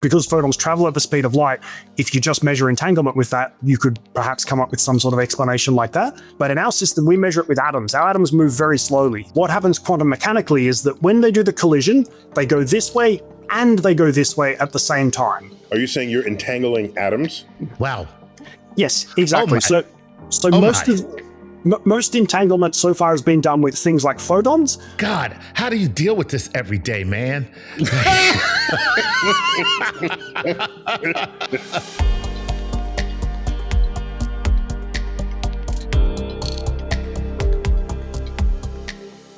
because photons travel at the speed of light, if you just measure entanglement with that, you could perhaps come up with some sort of explanation like that. But in our system, we measure it with atoms. Our atoms move very slowly. What happens quantum mechanically is that when they do the collision, they go this way and they go this way at the same time. Are you saying you're entangling atoms? Wow. Yes, exactly. Most entanglement so far has been done with things like photons. God, how do you deal with this every day, man?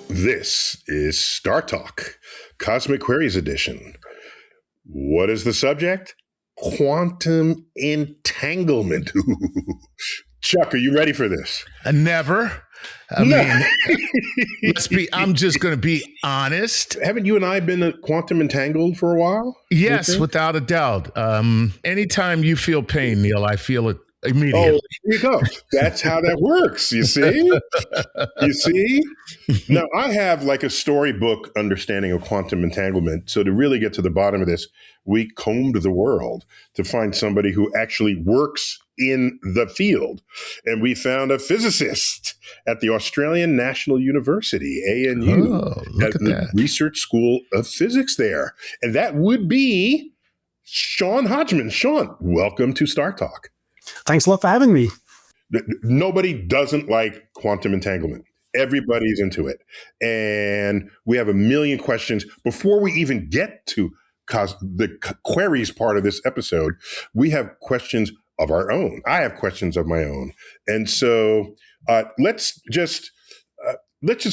This is StarTalk, Cosmic Queries Edition. What is the subject? Quantum entanglement. Chuck, are you ready for this? Never. I mean, I'm just going to be honest. Haven't you and I been quantum entangled for a while? Yes, without a doubt. Anytime you feel pain, Neil, I feel it immediately. Oh, there you go. That's how that works. You see? You see? Now, I have like a storybook understanding of quantum entanglement. So to really get to the bottom of this, we combed the world to find somebody who actually works in the field. And we found a physicist at the Australian National University, ANU, at the Research School of Physics there. And that would be Sean Hodgman. Sean, welcome to StarTalk. Thanks a lot for having me. Nobody doesn't like quantum entanglement. Everybody's into it. And we have a million questions. Before we even get to the queries part of this episode, we have questions of our own. I have questions of my own. And so let's just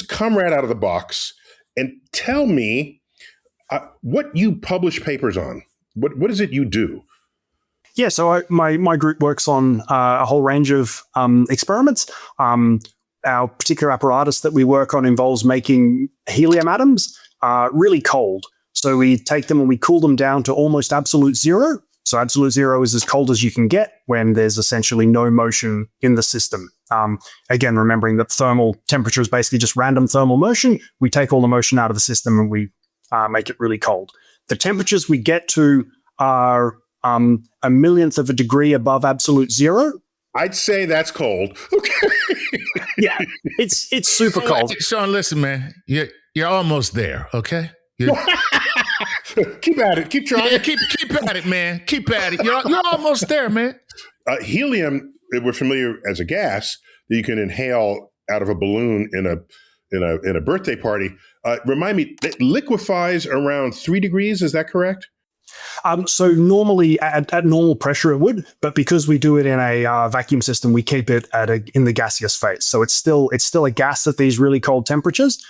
come right out of the box and tell me what you publish papers on. What is it you do? Yeah, so my group works on a whole range of experiments. Our particular apparatus that we work on involves making helium atoms really cold. So we take them and we cool them down to almost absolute zero. So absolute zero is as cold as you can get when there's essentially no motion in the system. Again, remembering that thermal temperature is basically just random thermal motion. We take all the motion out of the system and we make it really cold. The temperatures we get to are a millionth of a degree above absolute zero. I'd say that's cold. Okay. Yeah, it's super cold. Sean, listen, man, you're almost there. Okay. Keep at it. Keep trying. Yeah, keep at it, man. Keep at it. You're almost there, man. Helium, we're familiar as a gas that you can inhale out of a balloon in a birthday party. Remind me, it liquefies around 3 degrees. Is that correct? So normally at normal pressure it would, but because we do it in a vacuum system, we keep it in the gaseous phase. So it's still a gas at these really cold temperatures,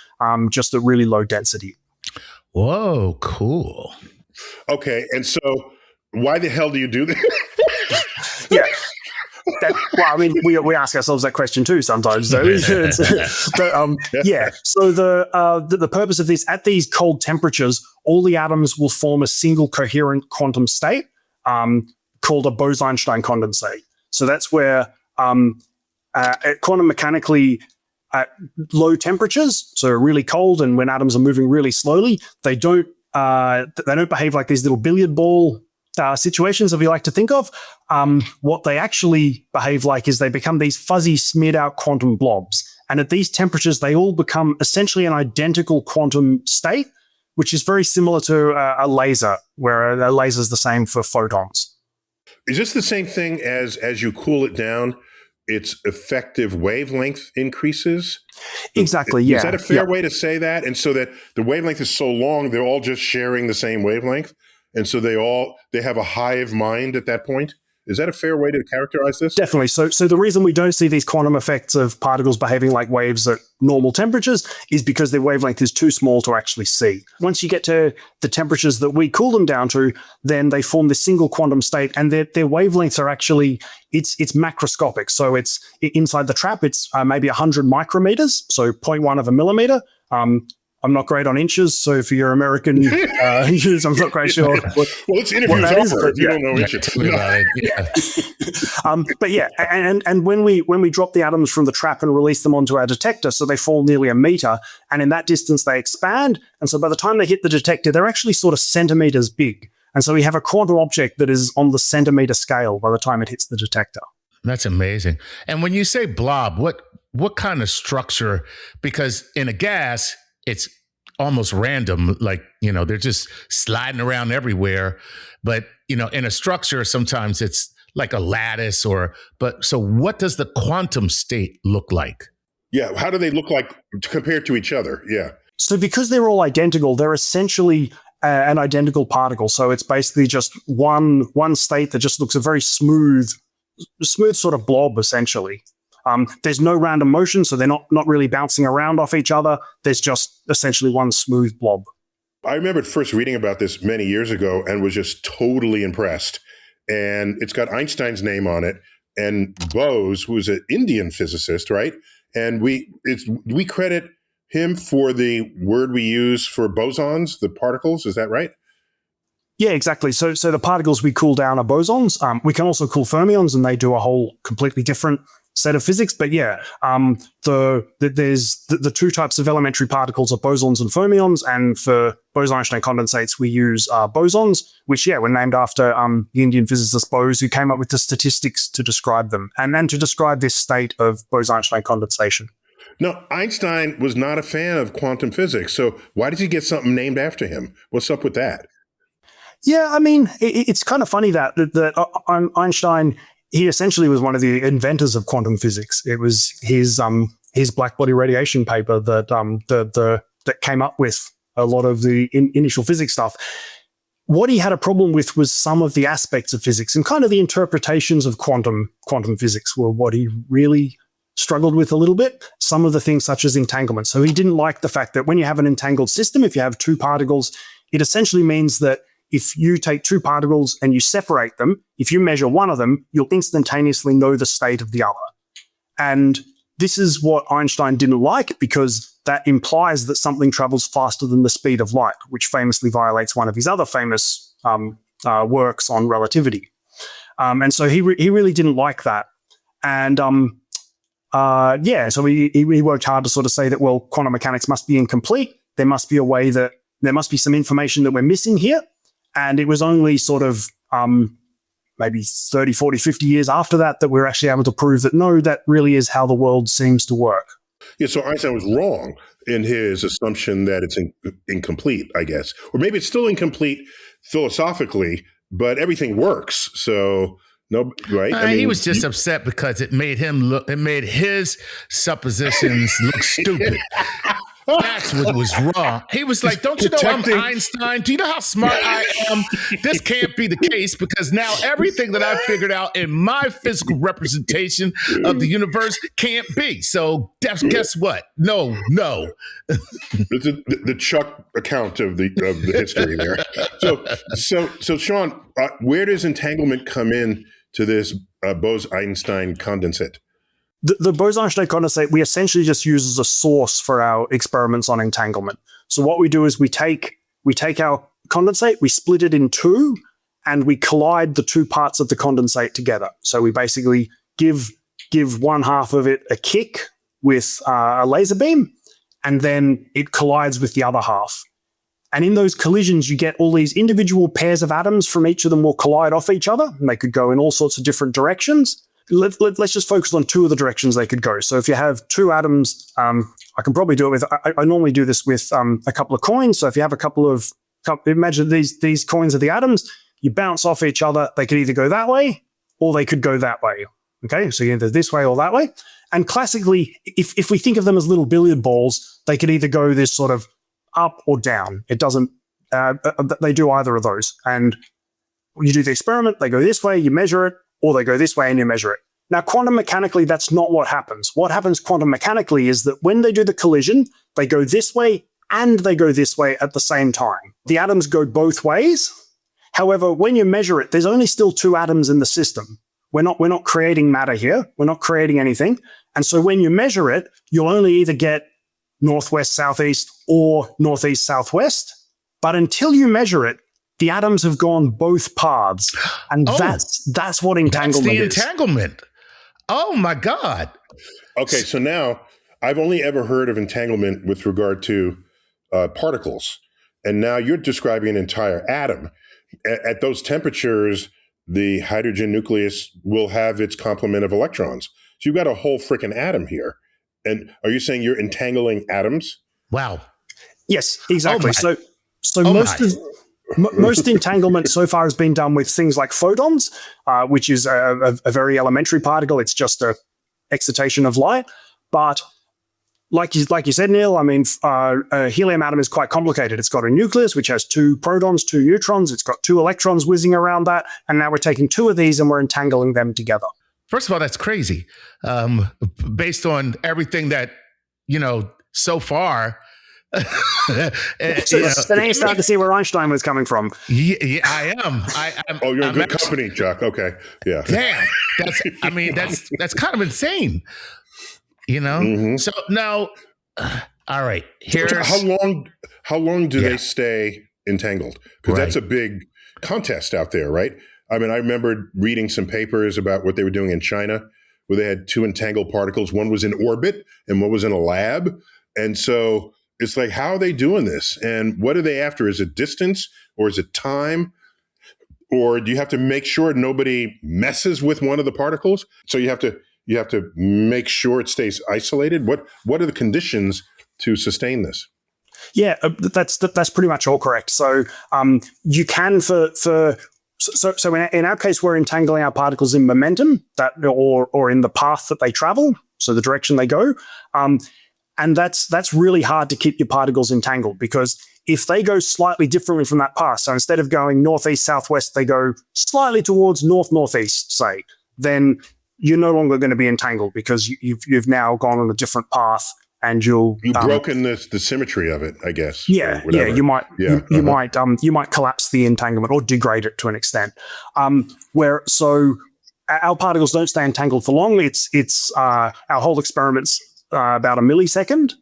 just at really low density. Whoa, cool. Okay, and so why the hell do you do that? Yeah. Well, I mean, we ask ourselves that question too sometimes. But yeah. So the purpose of this, at these cold temperatures, all the atoms will form a single coherent quantum state called a Bose-Einstein condensate. So that's where quantum mechanically at low temperatures, so really cold, and when atoms are moving really slowly, they don't behave like these little billiard ball situations that we like to think of. What they actually behave like is they become these fuzzy, smeared out quantum blobs. And at these temperatures, they all become essentially an identical quantum state, which is very similar to a laser, where a laser is the same for photons. Is this the same thing as you cool it down, its effective wavelength increases? Exactly, yeah. Is that a fair way to say that? And so that the wavelength is so long, they're all just sharing the same wavelength? And so they have a hive mind at that point? Is that a fair way to characterize this? Definitely. So the reason we don't see these quantum effects of particles behaving like waves at normal temperatures is because their wavelength is too small to actually see. Once you get to the temperatures that we cool them down to, then they form this single quantum state, and their wavelengths are actually, it's macroscopic. So it's inside the trap, it's maybe 100 micrometers, so 0.1 of a millimeter. I'm not great on inches, so for your American inches, I'm not quite sure. Well, it's interviews over if you don't know inches. But yeah, and when we drop the atoms from the trap and release them onto our detector, so they fall nearly a meter, and in that distance they expand, and so by the time they hit the detector, they're actually sort of centimeters big. And so we have a quantum object that is on the centimeter scale by the time it hits the detector. That's amazing. And when you say blob, what kind of structure? Because in a gas, it's almost random, like, they're just sliding around everywhere. But, in a structure, sometimes it's like a lattice so what does the quantum state look like? Yeah. How do they look like compared to each other? Yeah. So because they're all identical, they're essentially an identical particle. So it's basically just one state that just looks a very smooth sort of blob, essentially. There's no random motion, so they're not really bouncing around off each other. There's just essentially one smooth blob. I remember first reading about this many years ago and was just totally impressed. And it's got Einstein's name on it, and Bose, who's an Indian physicist, right? And we credit him for the word we use for bosons, the particles. Is that right? Yeah, exactly. So the particles we cool down are bosons. We can also cool fermions, and they do a whole completely different set of physics. But yeah, there's the two types of elementary particles are bosons and fermions. And for Bose-Einstein condensates, we use bosons, which, were named after the Indian physicist Bose, who came up with the statistics to describe them and to describe this state of Bose-Einstein condensation. No, Einstein was not a fan of quantum physics. So why did he get something named after him? What's up with that? Yeah, I mean, it's kind of funny that Einstein, he essentially was one of the inventors of quantum physics. It was his blackbody radiation paper that came up with a lot of the initial physics stuff. What he had a problem with was some of the aspects of physics, and kind of the interpretations of quantum physics were what he really struggled with a little bit. Some of the things such as entanglement. So he didn't like the fact that when you have an entangled system, if you have two particles, it essentially means that if you take two particles and you separate them, if you measure one of them, you'll instantaneously know the state of the other. And this is what Einstein didn't like, because that implies that something travels faster than the speed of light, which famously violates one of his other famous works on relativity. And so he really didn't like that. And so he worked hard to sort of say that, well, quantum mechanics must be incomplete. There must be a way that there must be some information that we're missing here. And it was only sort of maybe 30, 40, 50 years after that we're actually able to prove that, no, that really is how the world seems to work. Yeah, so Einstein was wrong in his assumption that it's incomplete, I guess. Or maybe it's still incomplete philosophically, but everything works. So, no, right? I mean, he was just upset because it made his suppositions look stupid. That's what was wrong. He was like, don't you know I'm Einstein? Do you know how smart I am? This can't be the case, because now everything that I figured out in my physical representation of the universe can't be. So guess what? No. The Chuck account of the history there. So Sean, where does entanglement come in to this Bose-Einstein condensate? The Bose-Einstein condensate, we essentially just use as a source for our experiments on entanglement. So what we do is we take our condensate, we split it in two, and we collide the two parts of the condensate together. So we basically give one half of it a kick with a laser beam, and then it collides with the other half. And in those collisions, you get all these individual pairs of atoms from each of them will collide off each other, and they could go in all sorts of different directions. Let's just focus on two of the directions they could go. So if you have two atoms, I can probably do it with, I normally do this with a couple of coins. So if you have imagine these coins are the atoms, you bounce off each other. They could either go that way or they could go that way. Okay, so either this way or that way. And classically, if we think of them as little billiard balls, they could either go this sort of up or down. It doesn't, they do either of those. And you do the experiment, they go this way, you measure it, or they go this way and you measure it. Now, quantum mechanically, that's not what happens. What happens quantum mechanically is that when they do the collision, they go this way and they go this way at the same time. The atoms go both ways. However, when you measure it, there's only still two atoms in the system. We're not creating matter here. We're not creating anything. And so when you measure it, you'll only either get northwest, southeast, or northeast, southwest. But until you measure it, the atoms have gone both paths, and that's what entanglement is. That's the entanglement. Oh my God. Okay, so now I've only ever heard of entanglement with regard to particles, and now you're describing an entire atom. at those temperatures, the hydrogen nucleus will have its complement of electrons. So you've got a whole freaking atom here. And are you saying you're entangling atoms? Wow. Yes, exactly. Oh so most entanglement so far has been done with things like photons, which is a very elementary particle. It's just a excitation of light. But like you said, Neil, I mean, a helium atom is quite complicated. It's got a nucleus, which has 2 protons, 2 neutrons. It's got 2 electrons whizzing around that. And now we're taking 2 of these and we're entangling them together. First of all, that's crazy. Based on everything that, so far. So now you're starting to see where Einstein was coming from. Yeah, I am. I'm you're in good company, Chuck. Okay. Yeah. Damn. That's kind of insane. Mm-hmm. So now, all right. Here's how long do they stay entangled? Because that's a big contest out there, right? I mean, I remember reading some papers about what they were doing in China, where they had 2 entangled particles. One was in orbit and one was in a lab. And so it's like, how are they doing this? And what are they after? Is it distance or is it time? Or do you have to make sure nobody messes with one of the particles? So you have to make sure it stays isolated. What are the conditions to sustain this? Yeah, that's pretty much all correct. So you can so in our case, we're entangling our particles in momentum or in the path that they travel, so the direction they go. And that's really hard to keep your particles entangled, because if they go slightly differently from that path, so instead of going northeast, southwest, they go slightly towards northeast, say, then you're no longer going to be entangled because you've now gone on a different path and you've broken the symmetry of it, I guess. Yeah, you might you might collapse the entanglement or degrade it to an extent. So our particles don't stay entangled for long. It's our whole experiment's about a millisecond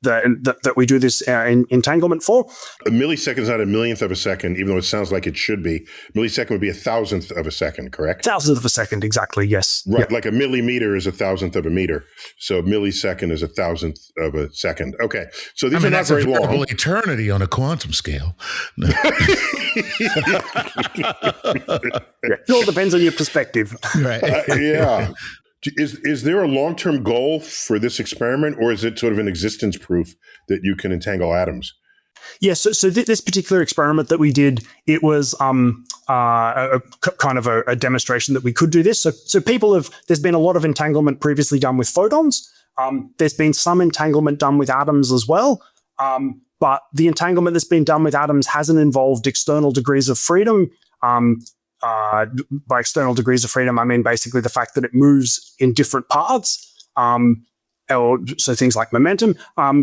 that we do this entanglement for. A millisecond is not a millionth of a second, even though it sounds like it should be. Millisecond would be 1,000th of a second, correct? 1,000th of a second, exactly, yes. Right, yep. Like a millimeter is 1,000th of a meter. So a millisecond is 1,000th of a second. Okay, so these are not very long. That's a eternity on a quantum scale. It all depends on your perspective. Right. Yeah. Is there a long-term goal for this experiment, or is it sort of an existence proof that you can entangle atoms? Yes. Yeah, so this particular experiment that we did, it was kind of a demonstration that we could do this. So there's been a lot of entanglement previously done with photons. There's been some entanglement done with atoms as well. But the entanglement that's been done with atoms hasn't involved external degrees of freedom. By external degrees of freedom, I mean basically the fact that it moves in different paths, so things like momentum.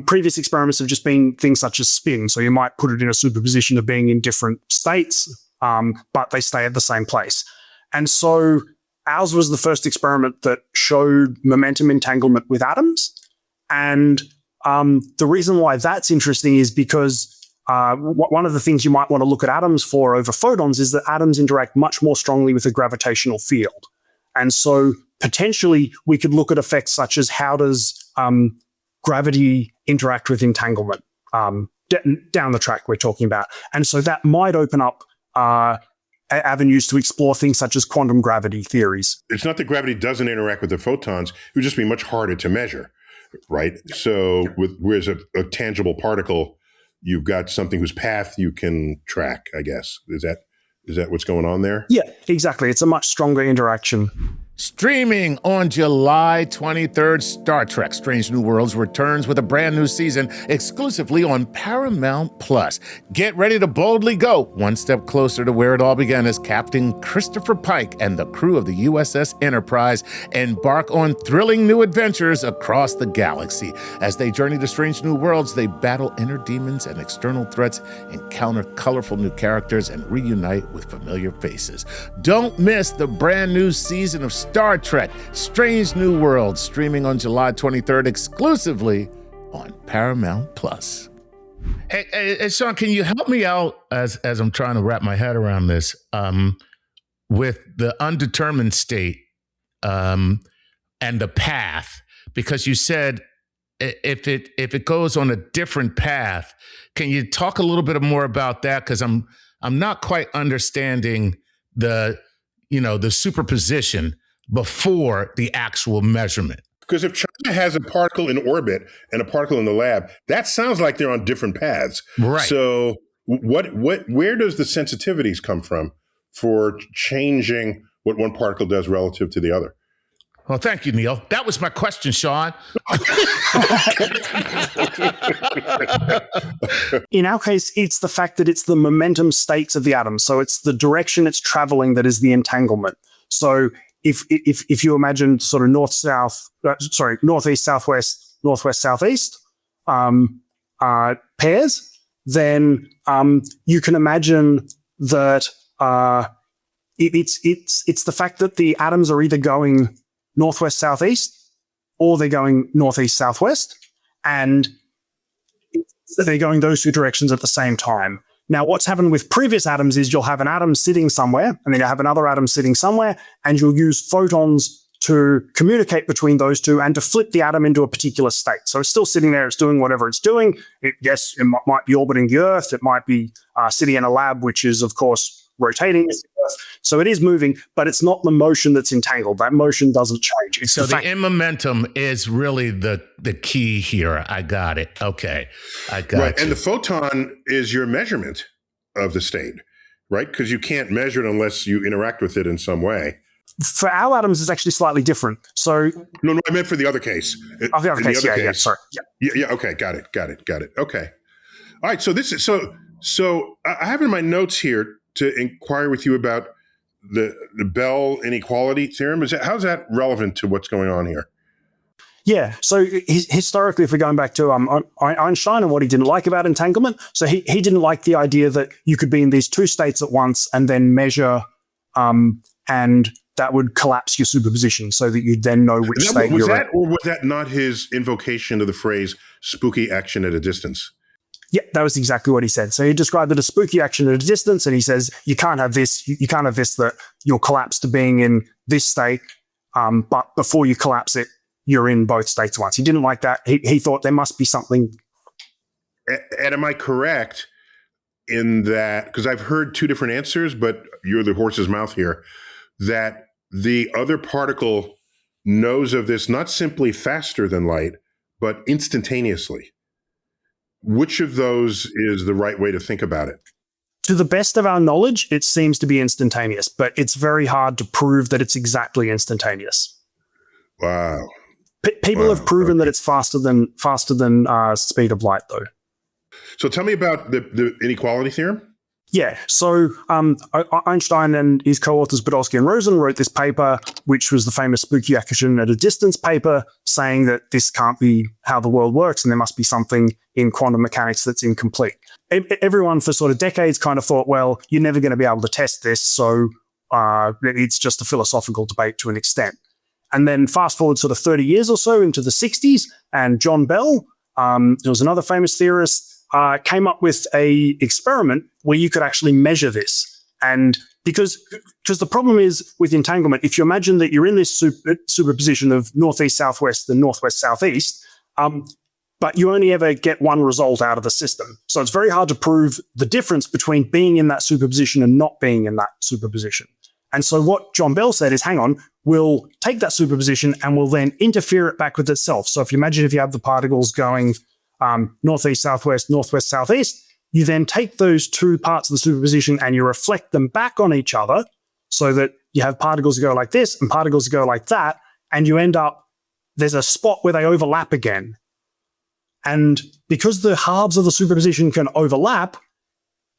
Previous experiments have just been things such as spin. So you might put it in a superposition of being in different states, but they stay at the same place. And so ours was the first experiment that showed momentum entanglement with atoms. And the reason why that's interesting is because one of the things you might want to look at atoms for over photons is that atoms interact much more strongly with a gravitational field. And so potentially we could look at effects such as how does gravity interact with entanglement down the track we're talking about. And so that might open up avenues to explore things such as quantum gravity theories. It's not that gravity doesn't interact with the photons. It would just be much harder to measure, right? So whereas a tangible particle, you've got something whose path you can track, I guess. Is that what's going on there? Yeah, exactly. It's a much stronger interaction. Streaming on July 23rd, Star Trek Strange New Worlds returns with a brand new season exclusively on Paramount+. Get ready to boldly go one step closer to where it all began as Captain Christopher Pike and the crew of the USS Enterprise embark on thrilling new adventures across the galaxy. As they journey to strange new worlds, they battle inner demons and external threats, encounter colorful new characters, and reunite with familiar faces. Don't miss the brand new season of Star Trek Strange New Worlds, streaming on July 23rd exclusively on Paramount+. Hey, Sean, can you help me out as I'm trying to wrap my head around this with the undetermined state and the path? Because you said if it goes on a different path, can you talk a little bit more about that? Because I'm I'm not quite understanding the superposition before the actual measurement. Because if China has a particle in orbit and a particle in the lab, that sounds like they're on different paths. Right. So where does the sensitivities come from for changing what one particle does relative to the other? Well, thank you, Neil. That was my question, Sean. In our case, it's the fact that it's the momentum states of the atom. So it's the direction it's traveling that is the entanglement. So if you imagine sort of northeast, southwest, northwest, southeast pairs, then you can imagine that it's the fact that the atoms are either going northwest, southeast, or they're going northeast, southwest, and they're going those two directions at the same time. Now, what's happened with previous atoms is you'll have an atom sitting somewhere, and then you'll have another atom sitting somewhere, and you'll use photons to communicate between those two and to flip the atom into a particular state. So it's still sitting there, it's doing whatever it's doing. It might be orbiting the Earth, it might be sitting in a lab, which is, of course, rotating. So it is moving, but it's not the motion that's entangled. That motion doesn't change. It's so the in momentum is really the key here. I got it. Okay. I got right. you. And the photon is your measurement of the state, right? Because you can't measure it unless you interact with it in some way. For our atoms, it's actually slightly different. So no, I meant for the other case. Oh, the other case, yeah, sorry. Yeah. Okay, got it. Okay. All right, so I have in my notes here to inquire with you about the Bell inequality theorem. How's that relevant to what's going on here? Yeah, so historically, if we're going back to Einstein and what he didn't like about entanglement, so he didn't like the idea that you could be in these two states at once and then measure, and that would collapse your superposition so that you'd then know which state you're in. Or was that not his invocation of the phrase spooky action at a distance? Yeah, that was exactly what he said. So he described it as spooky action at a distance, and he says, you can't have this, you can't have this, that you'll collapse to being in this state, but before you collapse it, you're in both states at once. He didn't like that. He thought there must be something. And am I correct in that, because I've heard two different answers, but you're the horse's mouth here, that the other particle knows of this not simply faster than light, but instantaneously? Which of those is the right way to think about it? To the best of our knowledge, it seems to be instantaneous, but it's very hard to prove that it's exactly instantaneous. Wow. People have proven that it's faster than speed of light, though. So tell me about the inequality theorem. Yeah, so Einstein and his co-authors Podolsky and Rosen wrote this paper, which was the famous spooky action at a distance paper, saying that this can't be how the world works and there must be something in quantum mechanics that's incomplete. Everyone for sort of decades kind of thought, well, you're never going to be able to test this, so it's just a philosophical debate to an extent. And then fast forward sort of 30 years or so into the 60s, and John Bell, there was another famous theorist, came up with a experiment where you could actually measure this. And because the problem is with entanglement, if you imagine that you're in this superposition of northeast, southwest, and northwest, southeast, but you only ever get one result out of the system. So it's very hard to prove the difference between being in that superposition and not being in that superposition. And so what John Bell said is, hang on, we'll take that superposition and we'll then interfere it back with itself. So if you imagine if you have the particles going northeast, southwest, northwest, southeast, you then take those two parts of the superposition and you reflect them back on each other so that you have particles that go like this and particles that go like that, and you end up, there's a spot where they overlap again. And because the halves of the superposition can overlap,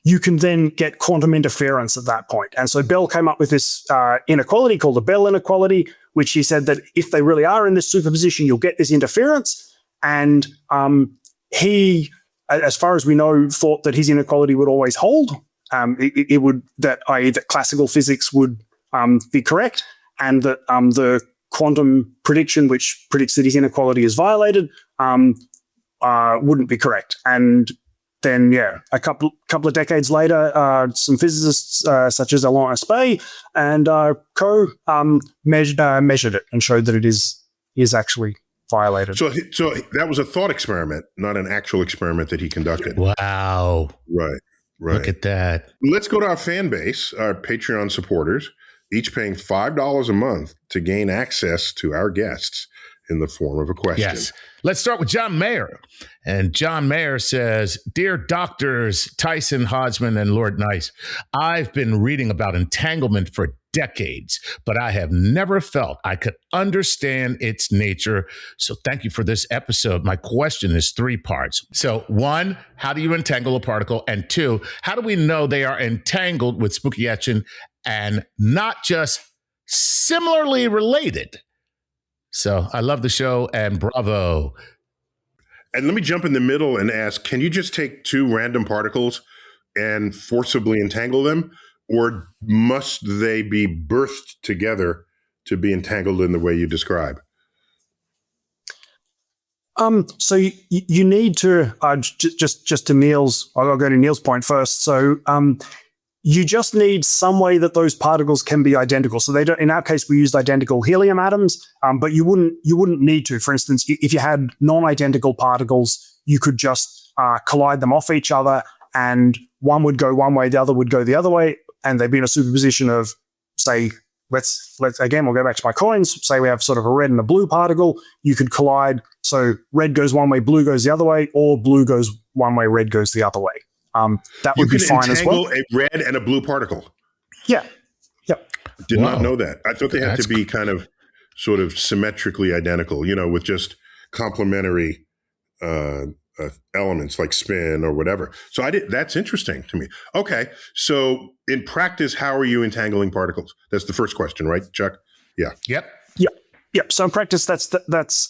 you can then get quantum interference at that point. And so Bell came up with this inequality called the Bell inequality, which he said that if they really are in this superposition, you'll get this interference. And he, as far as we know, thought that his inequality would always hold. It would, i.e. that classical physics would be correct, and that the quantum prediction, which predicts that his inequality is violated, wouldn't be correct. And then, a couple of decades later, some physicists such as Alain Aspect and co measured it and showed that it is actually violated. So that was a thought experiment, not an actual experiment that he conducted. Wow. Right. Right. Look at that. Let's go to our fan base, our Patreon supporters, each paying $5 a month to gain access to our guests in the form of a question. Yes. Let's start with John Mayer. And John Mayer says, Dear Doctors Tyson, Hodgman, and Lord Nice, I've been reading about entanglement for decades, but I have never felt I could understand its nature. So thank you for this episode. My question is 3 parts. So 1, how do you entangle a particle? And 2, how do we know they are entangled with spooky action and not just similarly related? So I love the show and bravo. And let me jump in the middle and ask, can you just take 2 random particles and forcibly entangle them? Or must they be birthed together to be entangled in the way you describe? So you need to, just to Neil's, I'll go to Neil's point first. So you just need some way that those particles can be identical. So they don't. In our case, we used identical helium atoms, but you wouldn't need to. For instance, if you had non-identical particles, you could just collide them off each other, and one would go one way, the other would go the other way, and they'd be in a superposition of, say, let's again, we'll go back to my coins. Say we have sort of a red and a blue particle. You could collide. So red goes one way, blue goes the other way, or blue goes one way, red goes the other way. That would be fine as well. You can entangle a red and a blue particle. Yeah. Yep. Did not know that. I thought they had to be kind of sort of symmetrically identical, with just complementary elements like spin or whatever. So that's interesting to me. Okay. So in practice, how are you entangling particles? That's the first question, right, Chuck? Yeah. Yep. Yep. So in practice, that's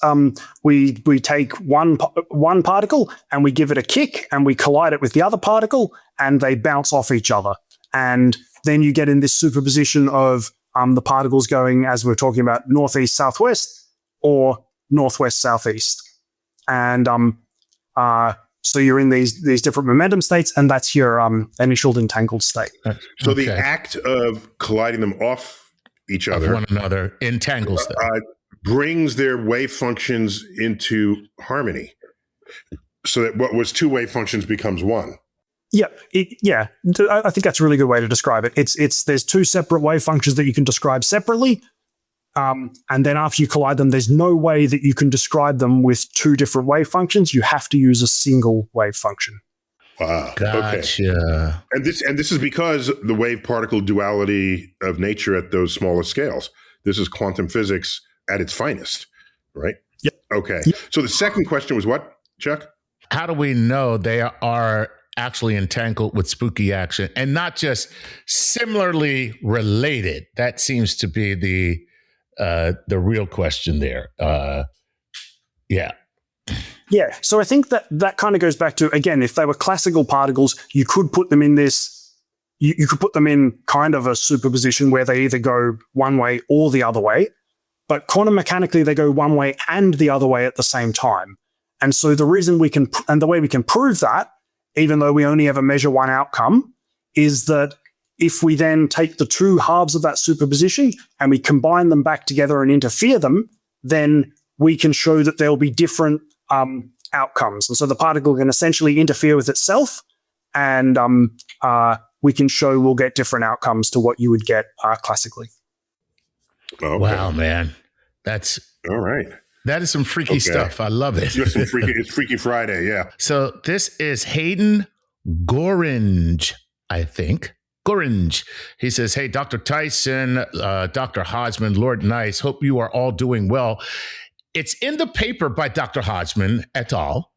we take one particle and we give it a kick and we collide it with the other particle and they bounce off each other. And then you get in this superposition of the particles going, as we're talking about, northeast, southwest or northwest, southeast. And so you're in these different momentum states, and that's your initial entangled state. So the act of colliding them off each other, one another, entangles them. Brings their wave functions into harmony, so that what was 2 wave functions becomes 1. Yeah, I think that's a really good way to describe it. There's 2 separate wave functions that you can describe separately, and then after you collide them, there's no way that you can describe them with 2 different wave functions. You have to use a single wave function. Wow. Gotcha. Okay. And this is because the wave particle duality of nature at those smaller scales. This is quantum physics at its finest, right? Yep. Okay. Yep. So the second question was what, Chuck? How do we know they are actually entangled with spooky action and not just similarly related? That seems to be the real question there. Yeah. Yeah, so I think that kind of goes back to, again, if they were classical particles, you could put them in this, you could put them in kind of a superposition where they either go one way or the other way, but quantum mechanically they go one way and the other way at the same time. And so the reason the way we can prove that, even though we only ever measure one outcome, is that if we then take the 2 halves of that superposition and we combine them back together and interfere them, then we can show that there'll be different outcomes. And so the particle can essentially interfere with itself, and we can show we'll get different outcomes to what you would get classically. Okay. Wow, man. That's all right. That is some freaky stuff. I love it. It's Freaky Friday, yeah. So this is Hayden Goringe, I think. Goringe. He says, hey, Dr. Tyson, Dr. Hodgman, Lord Nice, hope you are all doing well. It's in the paper by Dr. Hodgman et al.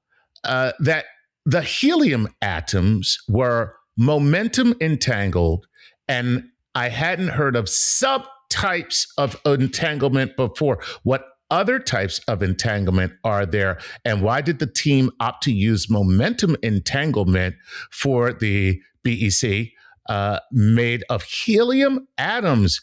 That the helium atoms were momentum entangled, and I hadn't heard of subtypes of entanglement before. What other types of entanglement are there, and why did the team opt to use momentum entanglement for the BEC made of helium atoms?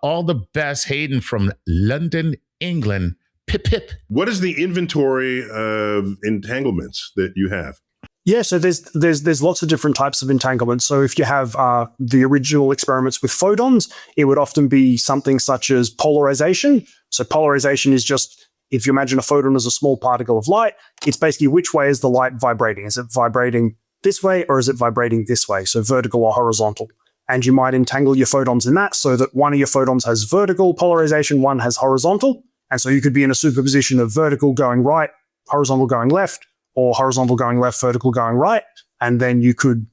All the best, Hayden from London, England. Pip, pip. What is the inventory of entanglements that you have? Yeah, so there's lots of different types of entanglement. So if you have the original experiments with photons, it would often be something such as polarization. So polarization is just, if you imagine a photon as a small particle of light, it's basically which way is the light vibrating? Is it vibrating this way or is it vibrating this way? So vertical or horizontal. And you might entangle your photons in that so that one of your photons has vertical polarization, one has horizontal. And so you could be in a superposition of vertical going right, horizontal going left, or horizontal going left, vertical going right. And then you could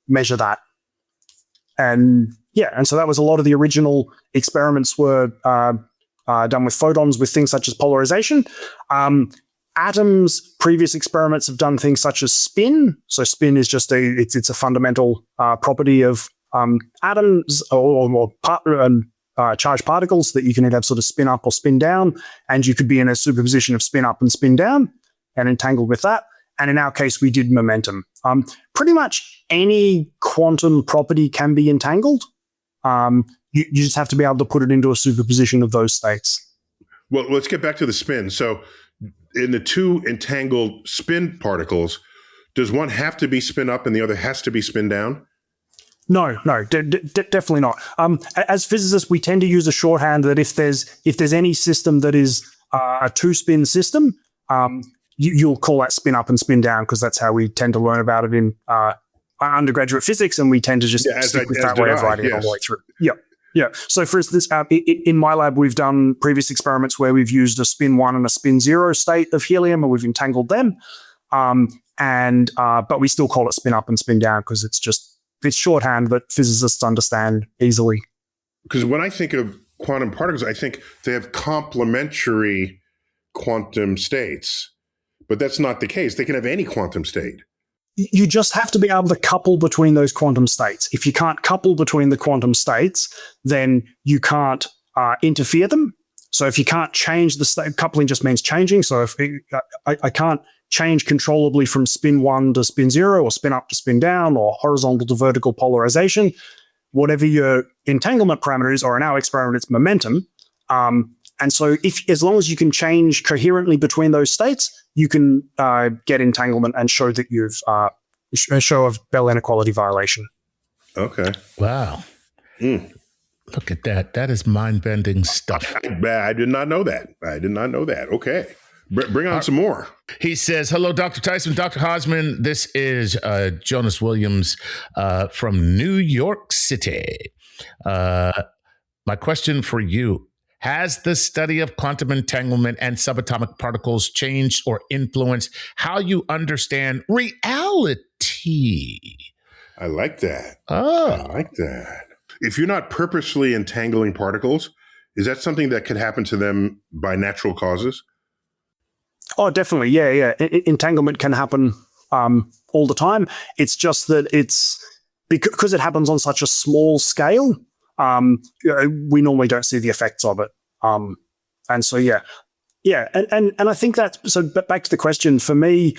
measure that. And yeah, and so that was a lot of the original experiments were done with photons with things such as polarization. Atoms, previous experiments have done things such as spin. So spin is just it's a fundamental property of atoms or charged particles that you can either have sort of spin up or spin down. And you could be in a superposition of spin up and spin down and entangled with that. And in our case, we did momentum. Pretty much any quantum property can be entangled. You just have to be able to put it into a superposition of those states. Well, let's get back to the spin. So in the two entangled spin particles, does one have to be spin up and the other has to be spin down? No, definitely not. As physicists, we tend to use a shorthand that if there's any system that is a two-spin system, you'll call that spin up and spin down because that's how we tend to learn about it in undergraduate physics, and we tend to just stick with that way of writing it all the way through. Yeah. So for instance, in my lab, we've done previous experiments where we've used a spin 1 and a spin 0 state of helium, and we've entangled them. But we still call it spin up and spin down because it's shorthand that physicists understand easily. Because when I think of quantum particles, I think they have complementary quantum states, but that's not the case. They can have any quantum state. You just have to be able to couple between those quantum states. If you can't couple between the quantum states, then you can't interfere them. So if you can't change the state, coupling just means changing. So if I can't change controllably from spin 1 to spin 0 or spin up to spin down or horizontal to vertical polarization, whatever your entanglement parameter is, or in our experiment, it's momentum. And so as long as you can change coherently between those states, you can get entanglement and show that you've a show of Bell inequality violation. Okay. Wow. Look at that. That is mind-bending stuff. I did not know that. Okay. Bring on some more. He says, hello, Dr. Tyson, Dr. Hodgman. This is Jonas Williams from New York City. My question for you: has the study of quantum entanglement and subatomic particles changed or influenced how you understand reality? I like that. Oh. I like that. If you're not purposely entangling particles, is that something that could happen to them by natural causes? Oh, definitely. Yeah. Entanglement can happen all the time. It's just that it's because it happens on such a small scale. We normally don't see the effects of it. And so, yeah. And I think that's, so back to the question for me,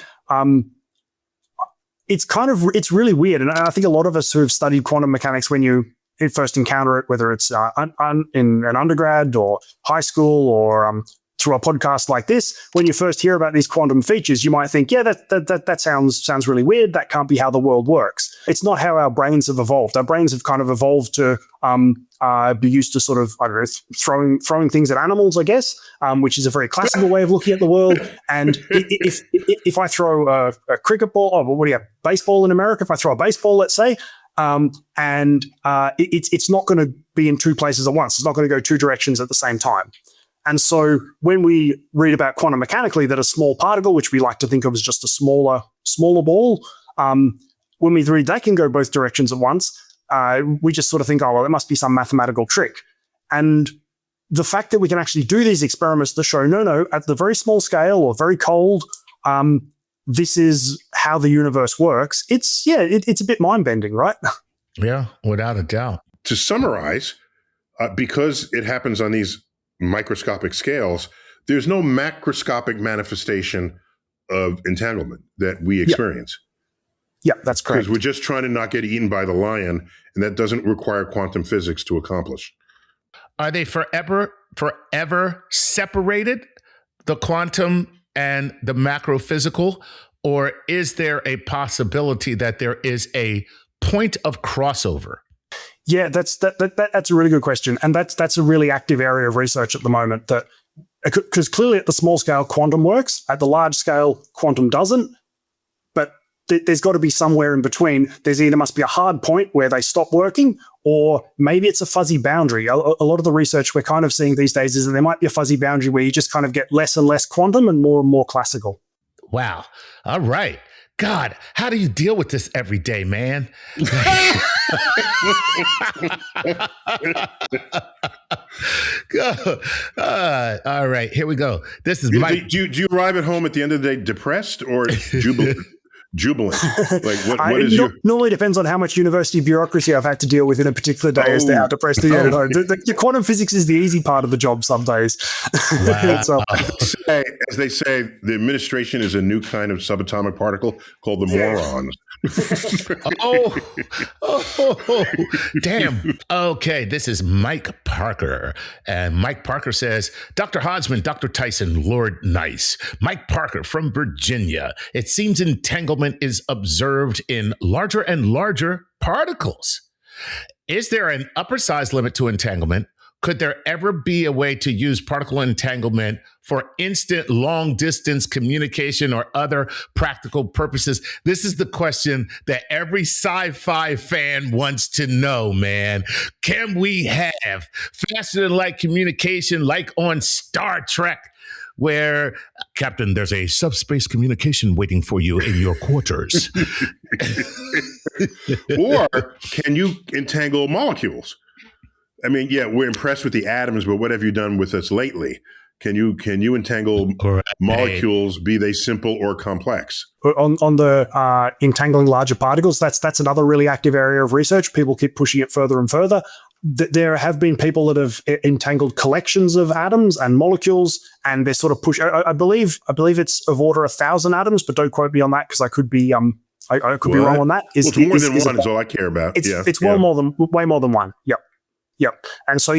it's really weird. And I think a lot of us who have studied quantum mechanics, when you first encounter it, whether it's in an undergrad or high school or through a podcast like this, when you first hear about these quantum features, you might think, yeah, that sounds really weird. That can't be how the world works. It's not how our brains have evolved. Our brains have kind of evolved to be used to sort of, I don't know, throwing things at animals, I guess, which is a very classical way of looking at the world. And if I throw a cricket ball, baseball in America, if I throw a baseball, let's say, it's not going to be in two places at once. It's not going to go two directions at the same time. And so when we read about quantum mechanically that a small particle, which we like to think of as just a smaller ball, when we read that can go both directions at once, we just sort of think, oh, well, it must be some mathematical trick. And the fact that we can actually do these experiments to show, no, at the very small scale or very cold, this is how the universe works. It's a bit mind-bending, right? Yeah, without a doubt. To summarize, because it happens on these microscopic scales, there's no macroscopic manifestation of entanglement that we experience. Yeah, that's correct. Because we're just trying to not get eaten by the lion, and that doesn't require quantum physics to accomplish. Are they forever separated, the quantum and the macrophysical, or is there a possibility that there is a point of crossover? Yeah, that's a really good question, and that's a really active area of research at the moment. That because clearly at the small scale quantum works, at the large scale quantum doesn't. But there's got to be somewhere in between. There's either must be a hard point where they stop working, or maybe it's a fuzzy boundary. A lot of the research we're kind of seeing these days is that there might be a fuzzy boundary where you just kind of get less and less quantum and more classical. Wow. All right. God, how do you deal with this every day, man? All right, here we go. This is Mike. Do you arrive at home at the end of the day depressed or jubilant? Like what is your... Normally depends on how much university bureaucracy I've had to deal with in a particular day as to how depressed I am. The quantum physics is the easy part of the job some days. Wow. So, as they say, the administration is a new kind of subatomic particle called the morons. Damn. Okay, this is Mike Parker. And Mike Parker says, Dr. Hodgman, Dr. Tyson, Lord Nice. Mike Parker from Virginia. It seems entanglement is observed in larger and larger particles. Is there an upper size limit to entanglement? Could there ever be a way to use particle entanglement for instant long-distance communication or other practical purposes? This is the question that every sci-fi fan wants to know, man. Can we have faster-than-light communication like on Star Trek, where, Captain, there's a subspace communication waiting for you in your quarters? Or can you entangle molecules? I mean, yeah, we're impressed with the atoms, but what have you done with us lately? Can you entangle molecules, be they simple or complex? On the entangling larger particles, that's another really active area of research. People keep pushing it further and further. There have been people that have entangled collections of atoms and molecules, and they're sort of push. I believe it's of order 1,000 atoms, but don't quote me on that because I could be I could be wrong on that. It's more than one is all I care about. It's way more than one. Yep. And so,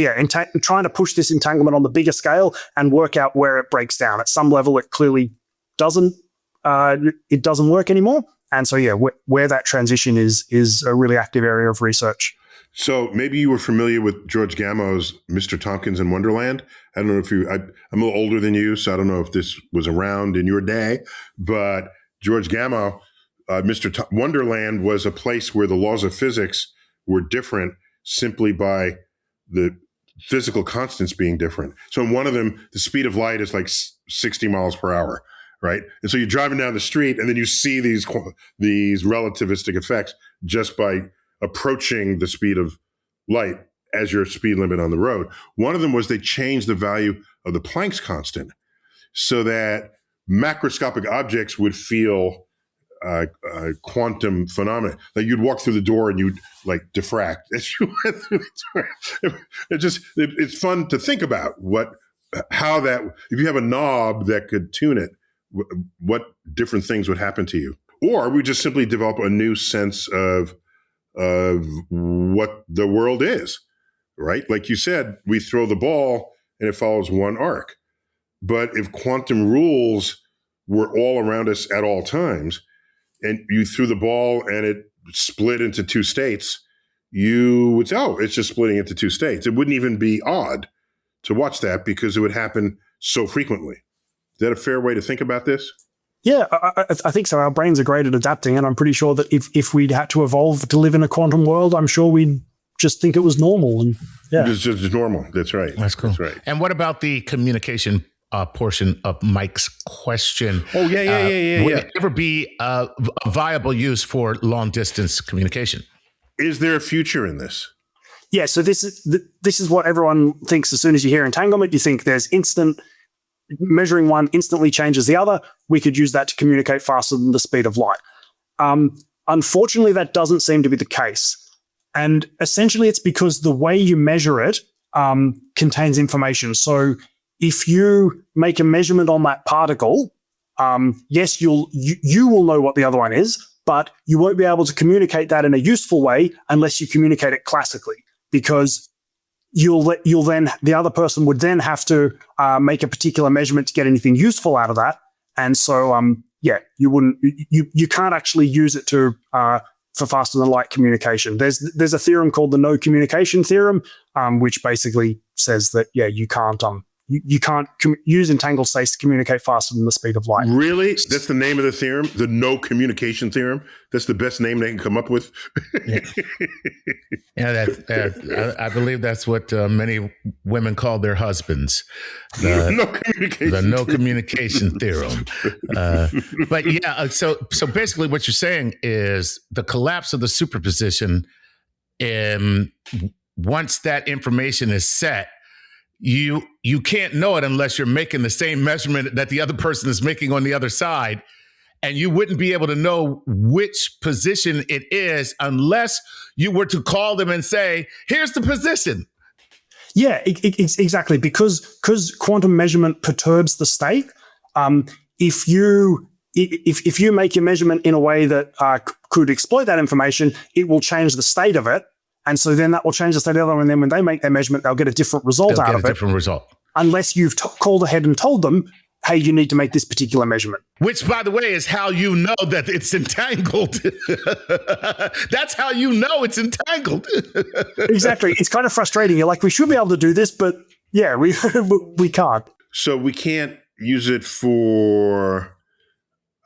trying to push this entanglement on the bigger scale and work out where it breaks down. At some level, it clearly doesn't work anymore. And so, where that transition is a really active area of research. So maybe you were familiar with George Gamo's Mr. Tompkins in Wonderland. I don't know if I'm a little older than you, so I don't know if this was around in your day, but George Gamo, Wonderland was a place where the laws of physics were different simply by the physical constants being different. So in one of them, the speed of light is like 60 miles per hour, right? And so you're driving down the street and then you see these relativistic effects just by approaching the speed of light as your speed limit on the road. One of them was they changed the value of the Planck's constant so that macroscopic objects would feel quantum phenomena. Like you'd walk through the door and you'd like diffract as you went through the door. It's fun to think about how that, if you have a knob that could tune it, what different things would happen to you. Or we just simply develop a new sense of what the world is, right? Like you said, we throw the ball and it follows one arc. But if quantum rules were all around us at all times, and you threw the ball and it split into two states, you would say, oh, it's just splitting into two states. It wouldn't even be odd to watch that because it would happen so frequently. Is that a fair way to think about this? Yeah, I think so. Our brains are great at adapting, and I'm pretty sure that if we'd had to evolve to live in a quantum world, I'm sure we'd just think it was normal. And it's just normal. That's right. That's cool. That's right. And what about the communication portion of Mike's question? Oh, yeah. Would it ever be a viable use for long distance communication? Is there a future in this? Yeah. So this is what everyone thinks. As soon as you hear entanglement, you think there's instant measuring one instantly changes the other. We could use that to communicate faster than the speed of light. Unfortunately, that doesn't seem to be the case. And essentially, it's because the way you measure it contains information. So if you make a measurement on that particle, yes, you will know what the other one is, but you won't be able to communicate that in a useful way unless you communicate it classically, because the other person would then have to make a particular measurement to get anything useful out of that. And so, you can't actually use it for faster than light communication. There's a theorem called the no communication theorem, which basically says that, you can't you can't use entangled states to communicate faster than the speed of light. Really? That's the name of the theorem? The no communication theorem? That's the best name they can come up with? I believe that's what many women call their husbands. The no communication theorem. But yeah, so basically what you're saying is the collapse of the superposition, once that information is set, you can't know it unless you're making the same measurement that the other person is making on the other side. And you wouldn't be able to know which position it is unless you were to call them and say, here's the position. Yeah, exactly. Because quantum measurement perturbs the state. If you make your measurement in a way that could exploit that information, it will change the state of it. And so then that will change the state of the other one. And then when they make their measurement, they'll get a different result out of it. Different result. Unless you've called ahead and told them, hey, you need to make this particular measurement. Which, by the way, is how you know that it's entangled. That's how you know it's entangled. Exactly. It's kind of frustrating. You're like, we should be able to do this, but yeah, we can't. So we can't use it for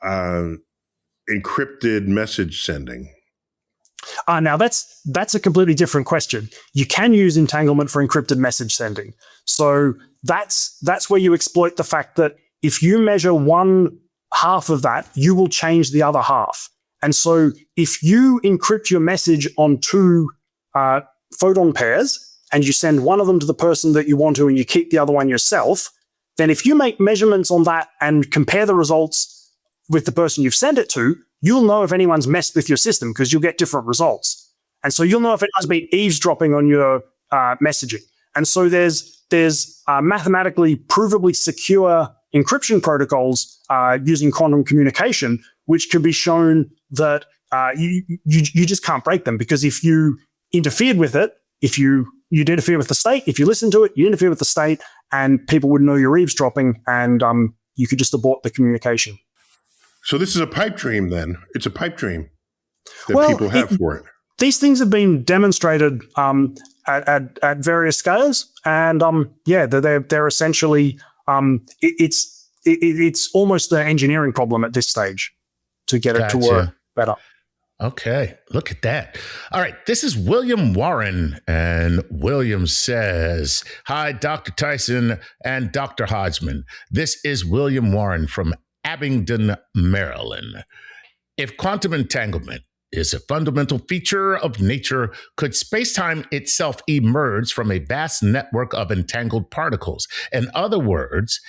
encrypted message sending. Now that's a completely different question. You can use entanglement for encrypted message sending. So that's where you exploit the fact that if you measure one half of that, you will change the other half. And so if you encrypt your message on two photon pairs and you send one of them to the person that you want to and you keep the other one yourself, then if you make measurements on that and compare the results with the person you've sent it to, you'll know if anyone's messed with your system because you'll get different results. And so you'll know if anyone's been eavesdropping on your messaging. And so there's mathematically provably secure encryption protocols using quantum communication, which can be shown that you just can't break them, because if you interfered with it, if you'd interfere with the state, if you listen to it, you interfere with the state, and people would know you're eavesdropping, and you could just abort the communication. So this is a pipe dream then. It's a pipe dream that people have for it. These things have been demonstrated at various scales, and they're essentially it's almost an engineering problem at this stage to get it to work better. Okay, look at that. All right, this is William Warren, and William says, "Hi, Dr. Tyson and Dr. Hodgman. This is William Warren from Abingdon, Maryland. If quantum entanglement is a fundamental feature of nature, could spacetime itself emerge from a vast network of entangled particles? In other words,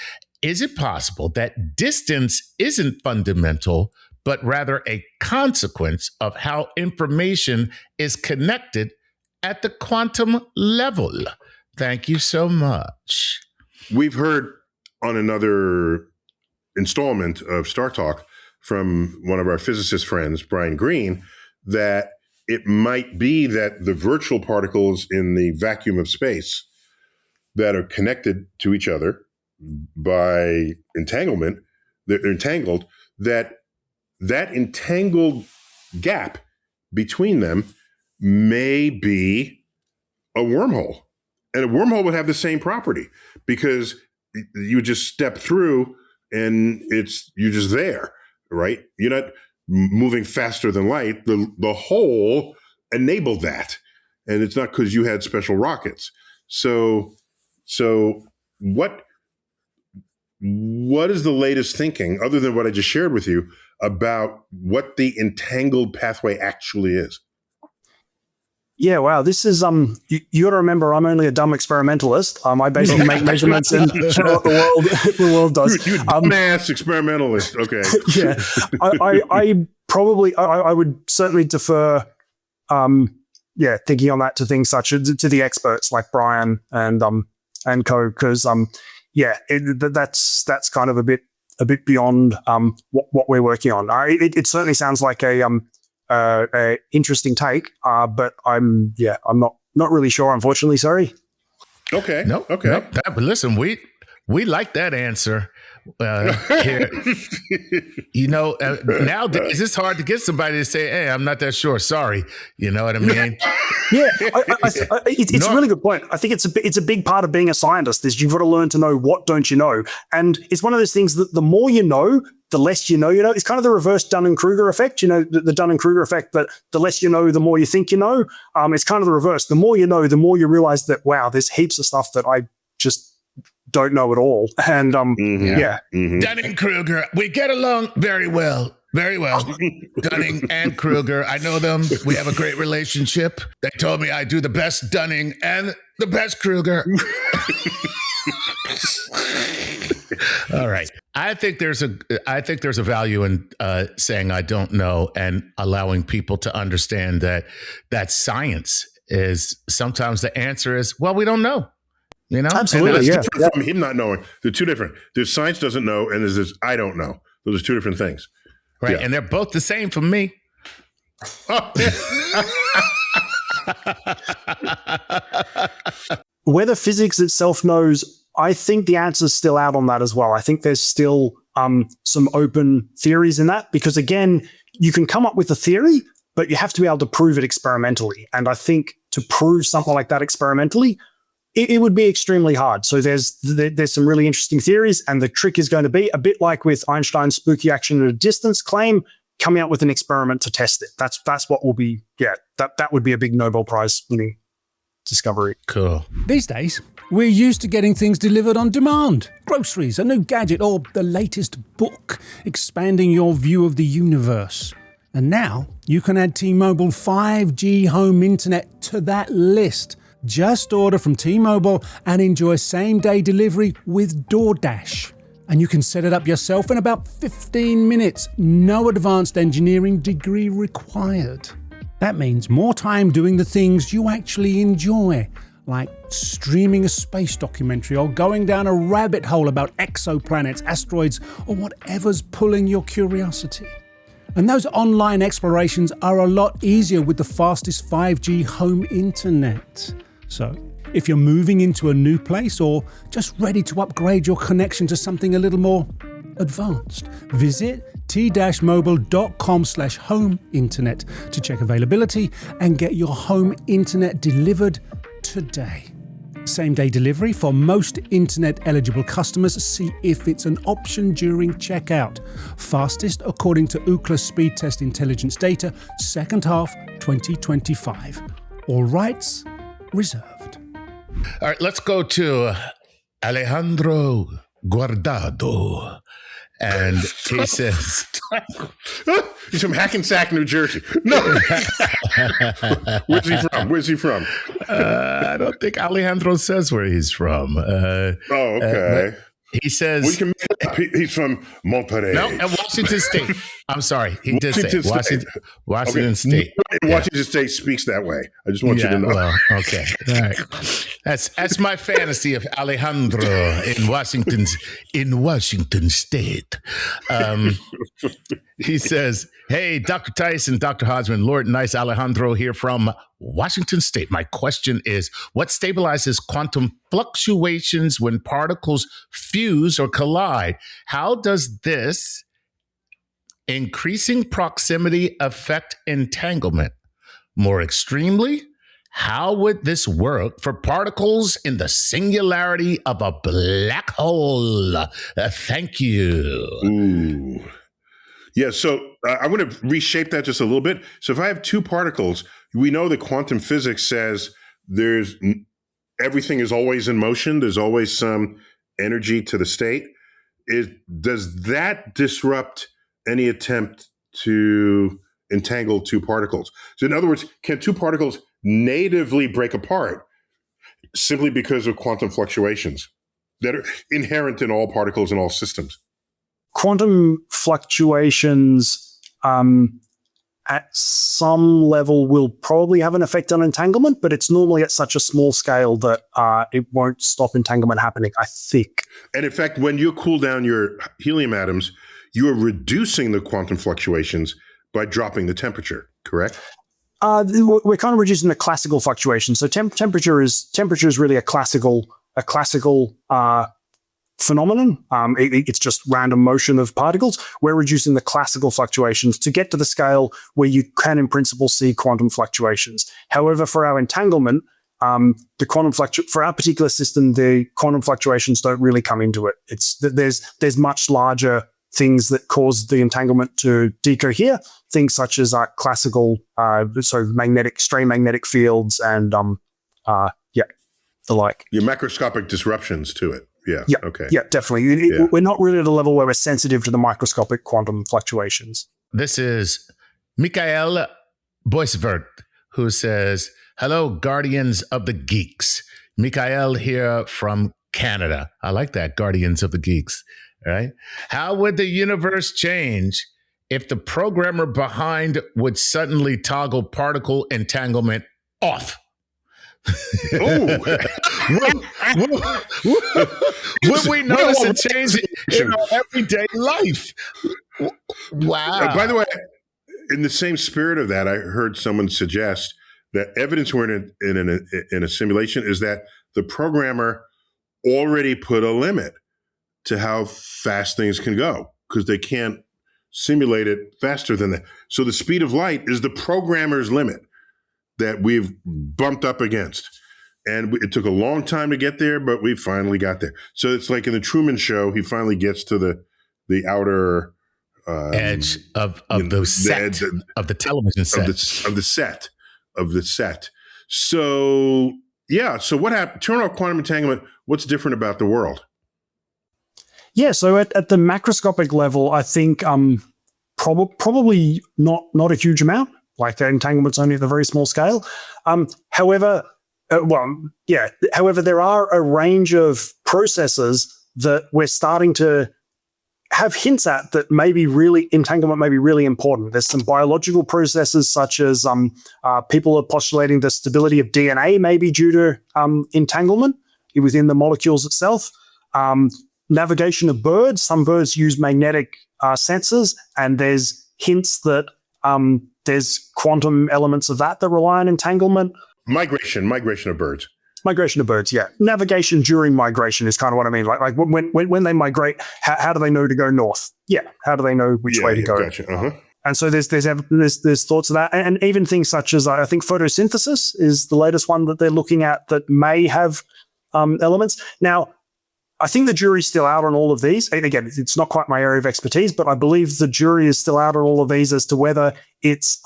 is it possible that distance isn't fundamental, but rather a consequence of how information is connected at the quantum level? Thank you so much." We've heard on another installment of StarTalk from one of our physicist friends, Brian Greene, that it might be that the virtual particles in the vacuum of space that are connected to each other by entanglement, they're entangled, that entangled gap between them may be a wormhole. And a wormhole would have the same property, because you would just step through and you're just there, right? You're not moving faster than light. The hole enabled that. And it's not because you had special rockets. So what is the latest thinking, other than what I just shared with you, about what the entangled pathway actually is? Yeah, wow. This is you got to remember, I'm only a dumb experimentalist. I basically make measurements and show what the world does. You're a dumbass experimentalist. Okay. Yeah, I would certainly defer, thinking on that to things such as to the experts like Brian and co, because that's kind of a bit beyond what we're working on. It certainly sounds like a interesting take, but I'm not really sure, unfortunately. Sorry. Okay. Okay. But listen, we like that answer. Here, nowadays it's hard to get somebody to say, "Hey, I'm not that sure. Sorry." You know what I mean? Yeah, it's a really good point. I think it's a big part of being a scientist is you've got to learn to know what don't you know. And it's one of those things that the more you know, the less you know. It's kind of the reverse Dunning-Kruger effect, the Dunning-Kruger effect, but the less you know, the more you think you know. It's kind of the reverse. The more you know, the more you realize that, wow, there's heaps of stuff that I just don't know at all. And Dunning-Kruger, we get along very well. Very well. Dunning and Kruger, I know them. We have a great relationship. They told me I do the best Dunning and the best Kruger. All right. I think there's a value in saying I don't know and allowing people to understand that science is sometimes the answer is, well, we don't know. Absolutely. And that's different from him not knowing. They're two different. There's science doesn't know, and there's this I don't know. Those are two different things. Right. Yeah. And they're both the same for me. Whether physics itself knows, I think the answer's still out on that as well. I think there's still some open theories in that because, again, you can come up with a theory, but you have to be able to prove it experimentally. And I think to prove something like that experimentally, it would be extremely hard. So there's some really interesting theories, and the trick is going to be a bit like with Einstein's spooky action at a distance claim, coming out with an experiment to test it. That's what will be, that would be a big Nobel Prize winning discovery. Cool. These days, we're used to getting things delivered on demand. Groceries, a new gadget, or the latest book, expanding your view of the universe. And now you can add T-Mobile 5G home internet to that list. Just order from T-Mobile and enjoy same-day delivery with DoorDash. And you can set it up yourself in about 15 minutes. No advanced engineering degree required. That means more time doing the things you actually enjoy, like streaming a space documentary or going down a rabbit hole about exoplanets, asteroids, or whatever's pulling your curiosity. And those online explorations are a lot easier with the fastest 5G home internet. So, if you're moving into a new place or just ready to upgrade your connection to something a little more advanced, visit t-mobile.com/home internet to check availability and get your home internet delivered today. Same-day delivery for most internet-eligible customers. See if it's an option during checkout. Fastest according to Ookla Speed Test Intelligence data, second half 2025. All rights reserved. All right, let's go to Alejandro Guardado. And he says, he's from Hackensack, New Jersey. No. Where's he from? I don't think Alejandro says where he's from. Okay. He says he's from Monterrey. No, Washington State. I'm sorry, he did say Washington State. Washington State speaks that way. I just want you to know. Well, okay, all right. That's my fantasy of Alejandro in Washington State. He says, "Hey, Dr. Tyson, Dr. Hodgman, Lord Nice Alejandro here from Washington State. My question is, what stabilizes quantum fluctuations when particles fuse or collide? How does this increasing proximity affect entanglement? More extremely, how would this work for particles in the singularity of a black hole? Thank you." Ooh. Yeah, so I'm going to reshape that just a little bit. So if I have two particles, we know that quantum physics says everything is always in motion. There's always some energy to the state. Does that disrupt any attempt to entangle two particles? So in other words, can two particles natively break apart simply because of quantum fluctuations that are inherent in all particles in all systems? Quantum fluctuations at some level will probably have an effect on entanglement, but it's normally at such a small scale that it won't stop entanglement happening, I think. And in fact, when you cool down your helium atoms, you are reducing the quantum fluctuations by dropping the temperature, correct? We're kind of reducing the classical fluctuation. So temperature is really a classical phenomenon. It's just random motion of particles. We're reducing the classical fluctuations to get to the scale where you can, in principle, see quantum fluctuations. However, for our entanglement, for our particular system, the quantum fluctuations don't really come into it. There's much larger things that cause the entanglement to decohere. Things such as classical, stray magnetic fields, and the like. Your macroscopic disruptions to it. Yeah. Okay. Yeah, definitely. We're not really at a level where we're sensitive to the microscopic quantum fluctuations. This is Mikael Boisvert, who says, "Hello, Guardians of the Geeks. Mikael here from Canada." I like that, Guardians of the Geeks. Right? How would the universe change if the programmer behind would suddenly toggle particle entanglement off? Oh, would we notice a change in our everyday life? Wow. By the way, in the same spirit of that, I heard someone suggest that evidence we're in a simulation is that the programmer already put a limit to how fast things can go because they can't simulate it faster than that. So the speed of light is the programmer's limit that we've bumped up against. And it took a long time to get there, but we finally got there. So it's like in the Truman Show, he finally gets to the outer edge of the television set. Of the set. So, yeah. So what happened? Turn off quantum entanglement. What's different about the world? Yeah, so at the macroscopic level, I think probably not a huge amount. Like the entanglement's only at a very small scale. However, there are a range of processes that we're starting to have hints at that entanglement may be really important. There's some biological processes such as people are postulating the stability of DNA may be due to entanglement within the molecules itself. Navigation of birds. Some birds use magnetic sensors, and there's hints that there's quantum elements of that rely on entanglement. Migration of birds. Migration of birds, yeah. Navigation during migration is kind of what I mean. Like when they migrate, how do they know to go north? Yeah, how do they know which way to go? Gotcha. Uh-huh. And so there's thoughts of that, and even things such as I think photosynthesis is the latest one that they're looking at that may have elements. Now, I think the jury's still out on all of these. And again, it's not quite my area of expertise, but I believe the jury is still out on all of these as to whether it's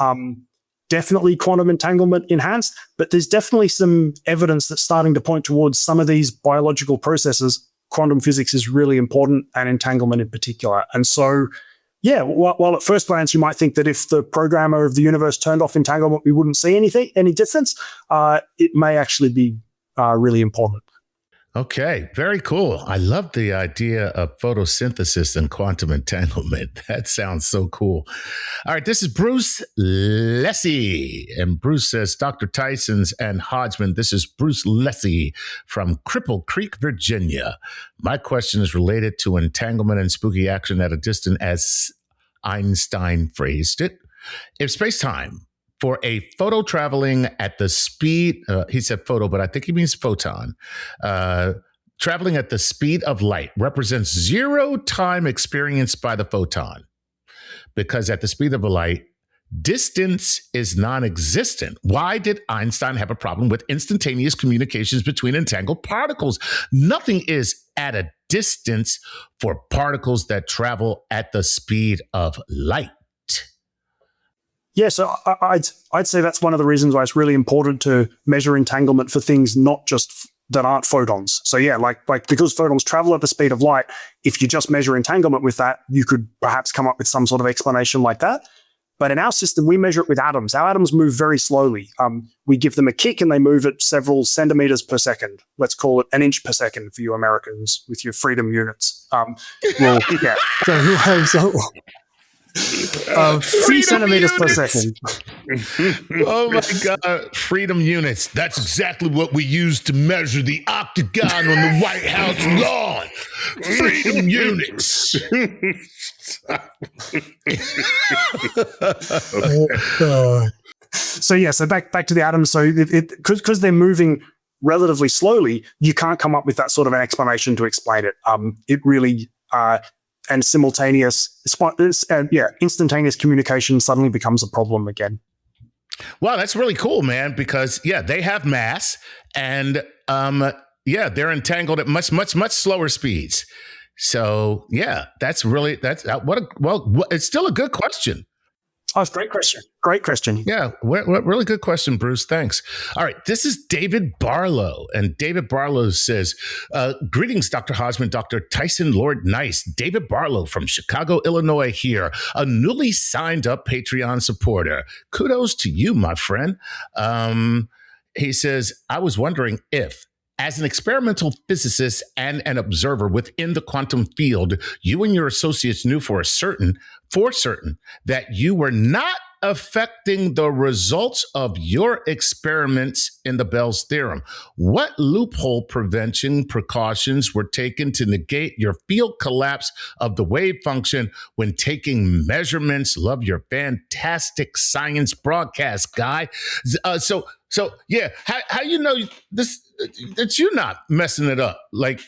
definitely quantum entanglement enhanced. But there's definitely some evidence that's starting to point towards some of these biological processes. Quantum physics is really important, and entanglement in particular. And so, yeah, while at first glance you might think that if the programmer of the universe turned off entanglement, we wouldn't see any difference, it may actually be really important. Okay, very cool. I love the idea of photosynthesis and quantum entanglement. That sounds so cool. All right, this is Bruce Lessie. And Bruce says, Dr. Tyson's and Hodgman, this is Bruce Lessie from Cripple Creek, Virginia. My question is related to entanglement and spooky action at a distance as Einstein phrased it. If space-time for a photo traveling at the speed, he said photo, but I think he means photon, traveling at the speed of light represents zero time experienced by the photon. Because at the speed of light, distance is non-existent. Why did Einstein have a problem with instantaneous communications between entangled particles? Nothing is at a distance for particles that travel at the speed of light. Yeah, so I'd say that's one of the reasons why it's really important to measure entanglement for things not just that aren't photons. So yeah, like because photons travel at the speed of light, if you just measure entanglement with that, you could perhaps come up with some sort of explanation like that. But in our system, we measure it with atoms. Our atoms move very slowly. We give them a kick and they move at several centimeters per second. Let's call it an inch per second for you Americans with your freedom units. Yeah. So 3 centimeters per second. Oh my God. Freedom units. That's exactly what we use to measure the octagon on the White House lawn. Freedom units. So yeah, so back to the atoms. So because they're moving relatively slowly, you can't come up with that sort of an explanation to explain it. It really and instantaneous communication suddenly becomes a problem again. Well, that's really cool, man, because they have mass and they're entangled at much slower speeds. So it's still a good question. Oh, it's a great question. Great question. Yeah, really good question, Bruce. Thanks. All right, this is David Barlow. And David Barlow says, greetings, Dr. Hodgman, Dr. Tyson, Lord Nice. David Barlow from Chicago, Illinois here, a newly signed up Patreon supporter. Kudos to you, my friend. He says, I was wondering if, as an experimental physicist and an observer within the quantum field, you and your associates knew for certain that you were not affecting the results of your experiments in the Bell's theorem. What loophole prevention precautions were taken to negate your field collapse of the wave function when taking measurements? Love your fantastic science broadcast, guy. So how you know this that you're not messing it up? Like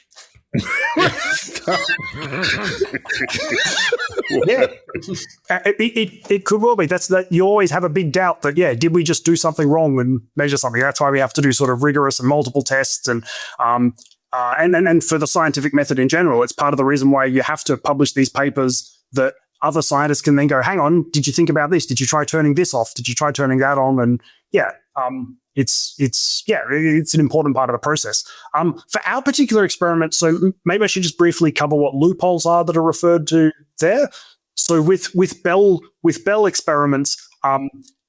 it could well be. That's that you always have a big doubt that did we just do something wrong and measure something? That's why we have to do sort of rigorous and multiple tests and for the scientific method in general, it's part of the reason why you have to publish these papers that other scientists can then go, hang on, did you think about this? Did you try turning this off? Did you try turning that on? And it's an important part of the process. For our particular experiment, so maybe I should just briefly cover what loopholes are that are referred to there. So with Bell experiments,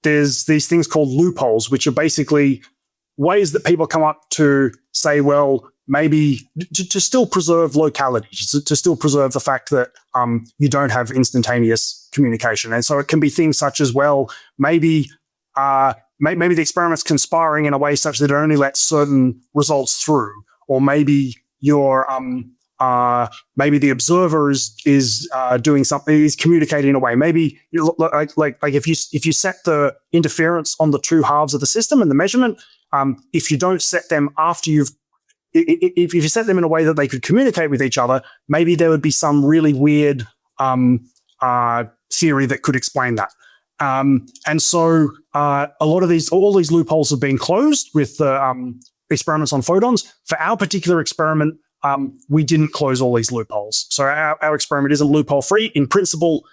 there's these things called loopholes, which are basically ways that people come up to say, well, maybe to still preserve locality, to still preserve the fact that you don't have instantaneous communication. And so it can be things such as, well, maybe the experiment's conspiring in a way such that it only lets certain results through, or maybe maybe the observer is doing something, is communicating in a way. Maybe like if you set the interference on the two halves of the system and the measurement, if you don't set them after if you set them in a way that they could communicate with each other, maybe there would be some really weird theory that could explain that. And so all these loopholes have been closed with the experiments on photons. For our particular experiment, we didn't close all these loopholes. So our experiment isn't loophole free. In principle,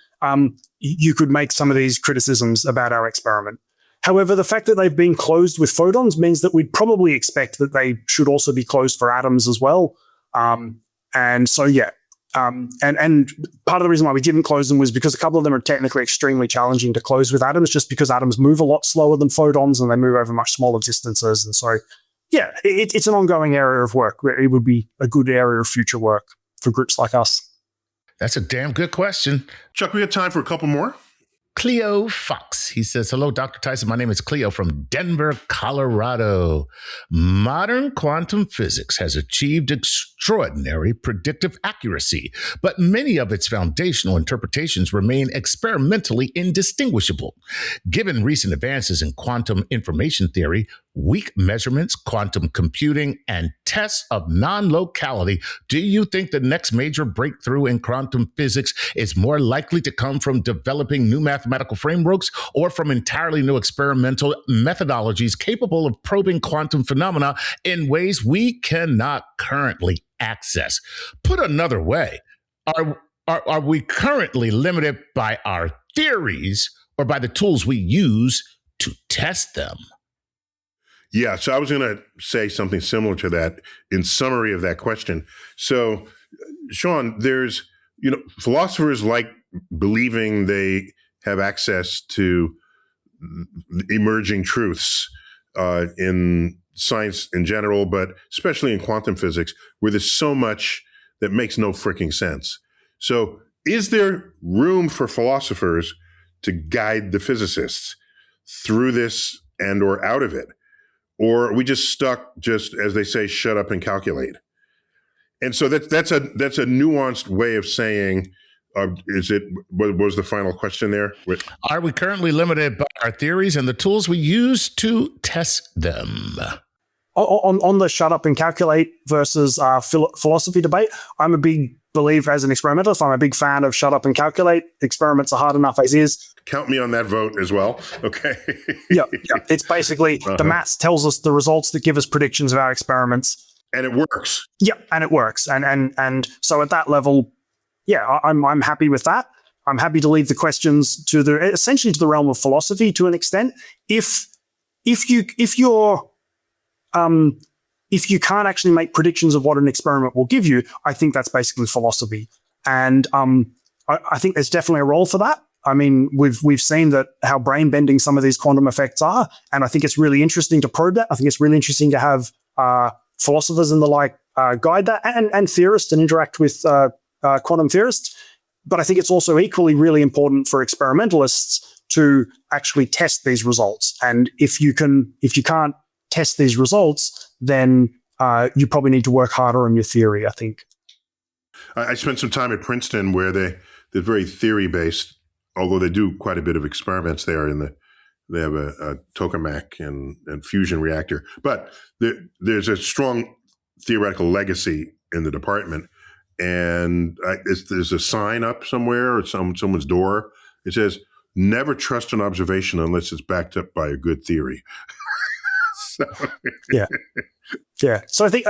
you could make some of these criticisms about our experiment. However, the fact that they've been closed with photons means that we'd probably expect that they should also be closed for atoms as well. And part of the reason why we didn't close them was because a couple of them are technically extremely challenging to close with atoms, just because atoms move a lot slower than photons and they move over much smaller distances. And so, it's an ongoing area of work. It would be a good area of future work for groups like us. That's a damn good question. Chuck, we have time for a couple more. Cleo Fox. He says, hello, Dr. Tyson. My name is Cleo from Denver, Colorado. Modern quantum physics has achieved extraordinary predictive accuracy, but many of its foundational interpretations remain experimentally indistinguishable. Given recent advances in quantum information theory, weak measurements, quantum computing, and tests of non-locality, do you think the next major breakthrough in quantum physics is more likely to come from developing new mathematical frameworks or from entirely new experimental methodologies capable of probing quantum phenomena in ways we cannot currently access? Put another way, are we currently limited by our theories or by the tools we use to test them? Yeah, so I was going to say something similar to that in summary of that question. So, Sean, there's, philosophers like believing they have access to emerging truths in science in general, but especially in quantum physics, where there's so much that makes no freaking sense. So is there room for philosophers to guide the physicists through this and or out of it? Or are we just stuck, just as they say, shut up and calculate? And so that's a nuanced way of saying, what was the final question there? Are we currently limited by our theories and the tools we use to test them? on the shut up and calculate versus philosophy debate, I'm a big believer as an experimentalist. I'm a big fan of shut up and calculate. Experiments are hard enough as is. Count me on that vote as well. Okay. Yeah. It's basically the maths tells us the results that give us predictions of our experiments. And it works. Yeah, and it works. And so at that level, yeah, I'm happy with that. I'm happy to leave the questions to essentially to the realm of philosophy to an extent. If you can't actually make predictions of what an experiment will give you, I think that's basically philosophy. And I think there's definitely a role for that. I mean, we've seen that how brain bending some of these quantum effects are, and I think it's really interesting to probe that. I think it's really interesting to have philosophers and the like guide that, and theorists and interact with quantum theorists. But I think it's also equally really important for experimentalists to actually test these results. And if you can't test these results, then you probably need to work harder on your theory, I think. I spent some time at Princeton where they're very theory-based, although they do quite a bit of experiments there. They have a tokamak and fusion reactor. But there's a strong theoretical legacy in the department. And there's a sign up somewhere or someone's door. It says, "Never trust an observation unless it's backed up by a good theory." So. Yeah. So I think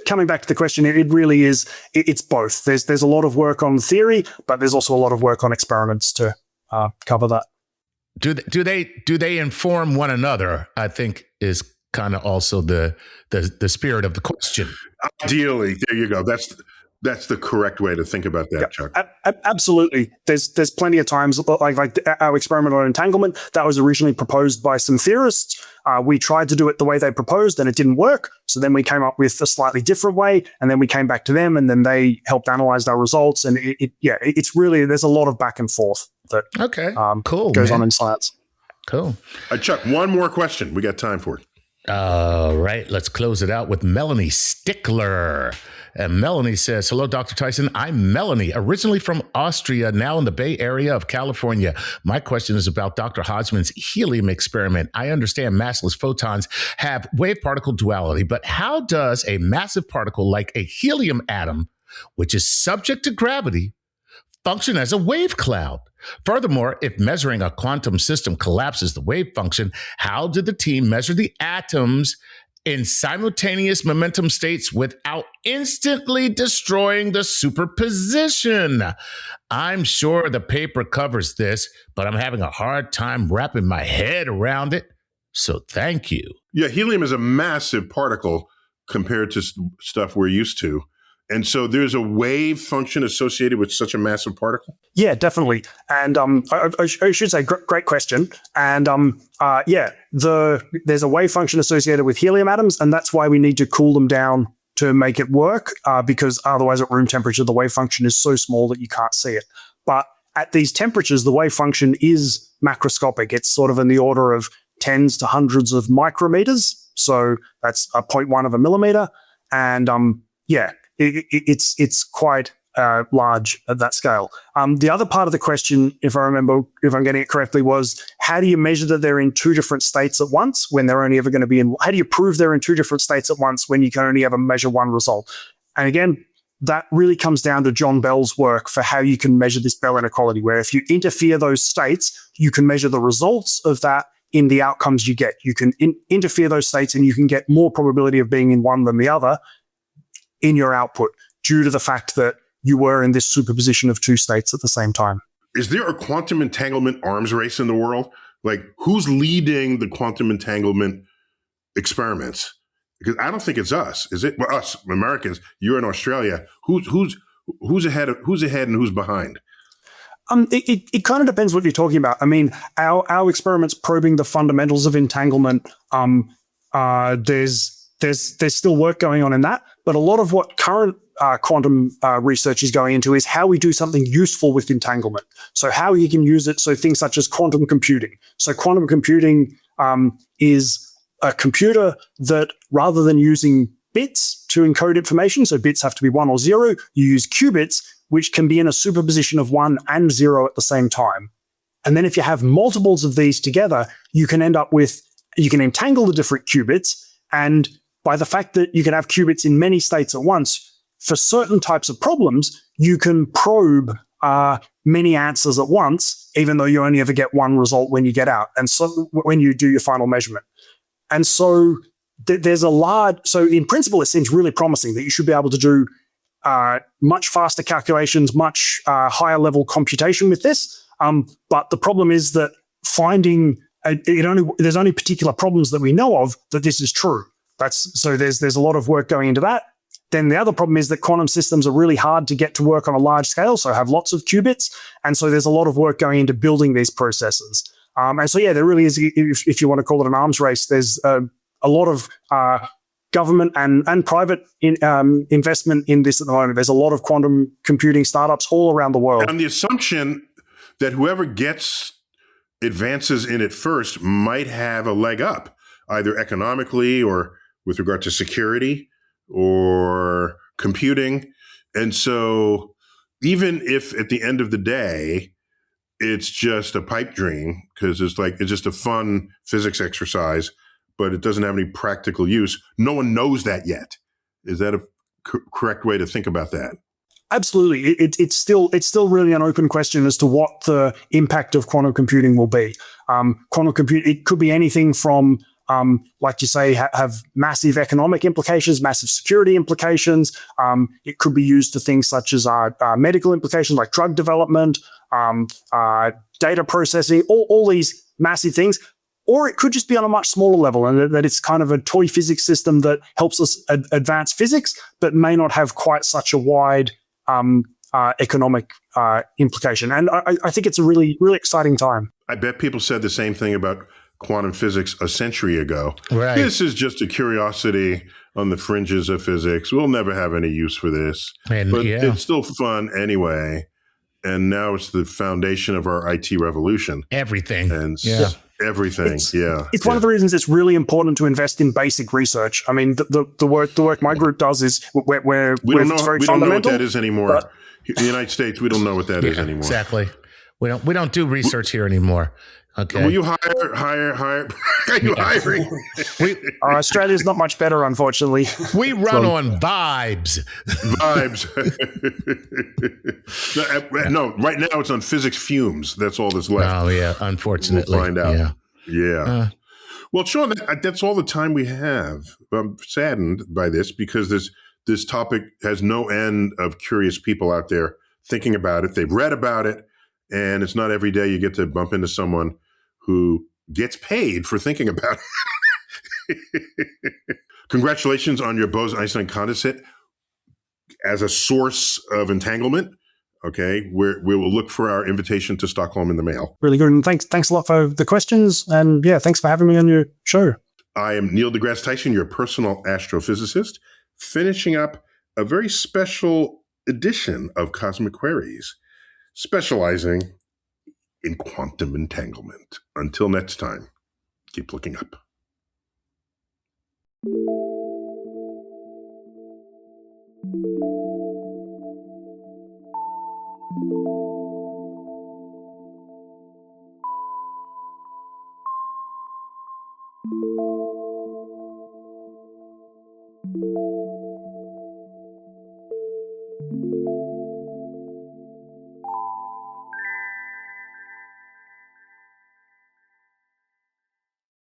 coming back to the question, it really is. It's both. There's a lot of work on theory, but there's also a lot of work on experiments to cover that. Do they inform one another? I think is kind of also the spirit of the question. Ideally, there you go. That's the correct way to think about that, Chuck. Absolutely. There's plenty of times, like our experiment on entanglement, that was originally proposed by some theorists. We tried to do it the way they proposed, and it didn't work. So then we came up with a slightly different way, and then we came back to them, and then they helped analyze our results. And it's really, there's a lot of back and forth that cool goes on in science. Cool. Chuck, one more question. We got time for it. All right, let's close it out with Melanie Stickler. And Melanie says, "Hello, Dr. Tyson. I'm Melanie, originally from Austria, now in the Bay Area of California. My question is about Dr. Hodgman's helium experiment. I understand massless photons have wave-particle duality, but how does a massive particle like a helium atom, which is subject to gravity, function as a wave cloud? Furthermore, if measuring a quantum system collapses the wave function, how did the team measure the atoms in simultaneous momentum states without instantly destroying the superposition? I'm sure the paper covers this, but I'm having a hard time wrapping my head around it. So thank you." Yeah, helium is a massive particle compared to stuff we're used to. And so there's a wave function associated with such a massive particle? Yeah, definitely. And I should say, great question. And there's a wave function associated with helium atoms, and that's why we need to cool them down to make it work, because otherwise at room temperature, the wave function is so small that you can't see it. But at these temperatures, the wave function is macroscopic. It's sort of in the order of tens to hundreds of micrometers. So that's a 0.1 of a millimeter. And it's quite large at that scale. The other part of the question, if I'm getting it correctly, was how do you measure that they're in two different states at once when they're only ever going to be in? How do you prove they're in two different states at once when you can only ever measure one result? And again, that really comes down to John Bell's work for how you can measure this Bell inequality, where if you interfere those states, you can measure the results of that in the outcomes you get. You can interfere those states, and you can get more probability of being in one than the other in your output due to the fact that you were in this superposition of two states at the same time. Is there a quantum entanglement arms race in the world? Like, who's leading the quantum entanglement experiments? Because I don't think it's us. Is it? Well, us Americans. You're in Australia. Who's ahead and who's behind? It kind of depends what you're talking about. I mean, our experiments probing the fundamentals of entanglement. There's still work going on in that, but a lot of what current quantum research is going into is how we do something useful with entanglement. So how you can use it. So things such as quantum computing. So quantum computing is a computer that, rather than using bits to encode information, so bits have to be 1 or 0, you use qubits, which can be in a superposition of 1 and 0 at the same time. And then if you have multiples of these together, you can entangle the different qubits, And by the fact that you can have qubits in many states at once, for certain types of problems, you can probe many answers at once, even though you only ever get one result when you get out. And so when you do your final measurement. And so there's a large, so in principle, it seems really promising that you should be able to do much faster calculations, much higher level computation with this. But the problem is that finding there's only particular problems that we know of that this is true. So there's a lot of work going into that. Then the other problem is that quantum systems are really hard to get to work on a large scale, so have lots of qubits. And so there's a lot of work going into building these processes. And so, yeah, there really is, if you want to call it an arms race, there's a lot of government and private investment in this at the moment. There's a lot of quantum computing startups all around the world. And the assumption that whoever advances in it first might have a leg up, either economically or with regard to security or computing. And so even if at the end of the day, it's just a pipe dream, because it's just a fun physics exercise, but it doesn't have any practical use. No one knows that yet. Is that a correct way to think about that? Absolutely. It's still really an open question as to what the impact of quantum computing will be. Quantum computing, it could be anything from, like you say, have massive economic implications, massive security implications. It could be used to things such as medical implications like drug development, data processing, all these massive things. Or it could just be on a much smaller level, and that it's kind of a toy physics system that helps us advance physics, but may not have quite such a wide economic implication. And I think it's a really, really exciting time. I bet people said the same thing about quantum physics a century ago. Right. This is just a curiosity on the fringes of physics. We'll never have any use for this. But it's still fun anyway. And now it's the foundation of our IT revolution. Everything. And everything. It's one of the reasons it's really important to invest in basic research. I mean, the work my group does is we don't know what that is anymore. In the United States, we don't know what that is anymore. Exactly. We don't do research here anymore. Okay. Will you hire? Are you hiring? Australia's not much better, unfortunately. We run on vibes. No, right now it's on physics fumes. That's all that's left. Oh, yeah, unfortunately. We'll find out. Yeah. Well, Sean, that's all the time we have. I'm saddened by this because this topic has no end of curious people out there thinking about it. They've read about it. And it's not every day you get to bump into someone who gets paid for thinking about it. Congratulations on your Bose-Einstein condensate as a source of entanglement. Okay, we will look for our invitation to Stockholm in the mail. Really good. And thanks a lot for the questions. And yeah, thanks for having me on your show. I am Neil deGrasse Tyson, your personal astrophysicist, finishing up a very special edition of Cosmic Queries, specializing in quantum entanglement. Until next time, keep looking up.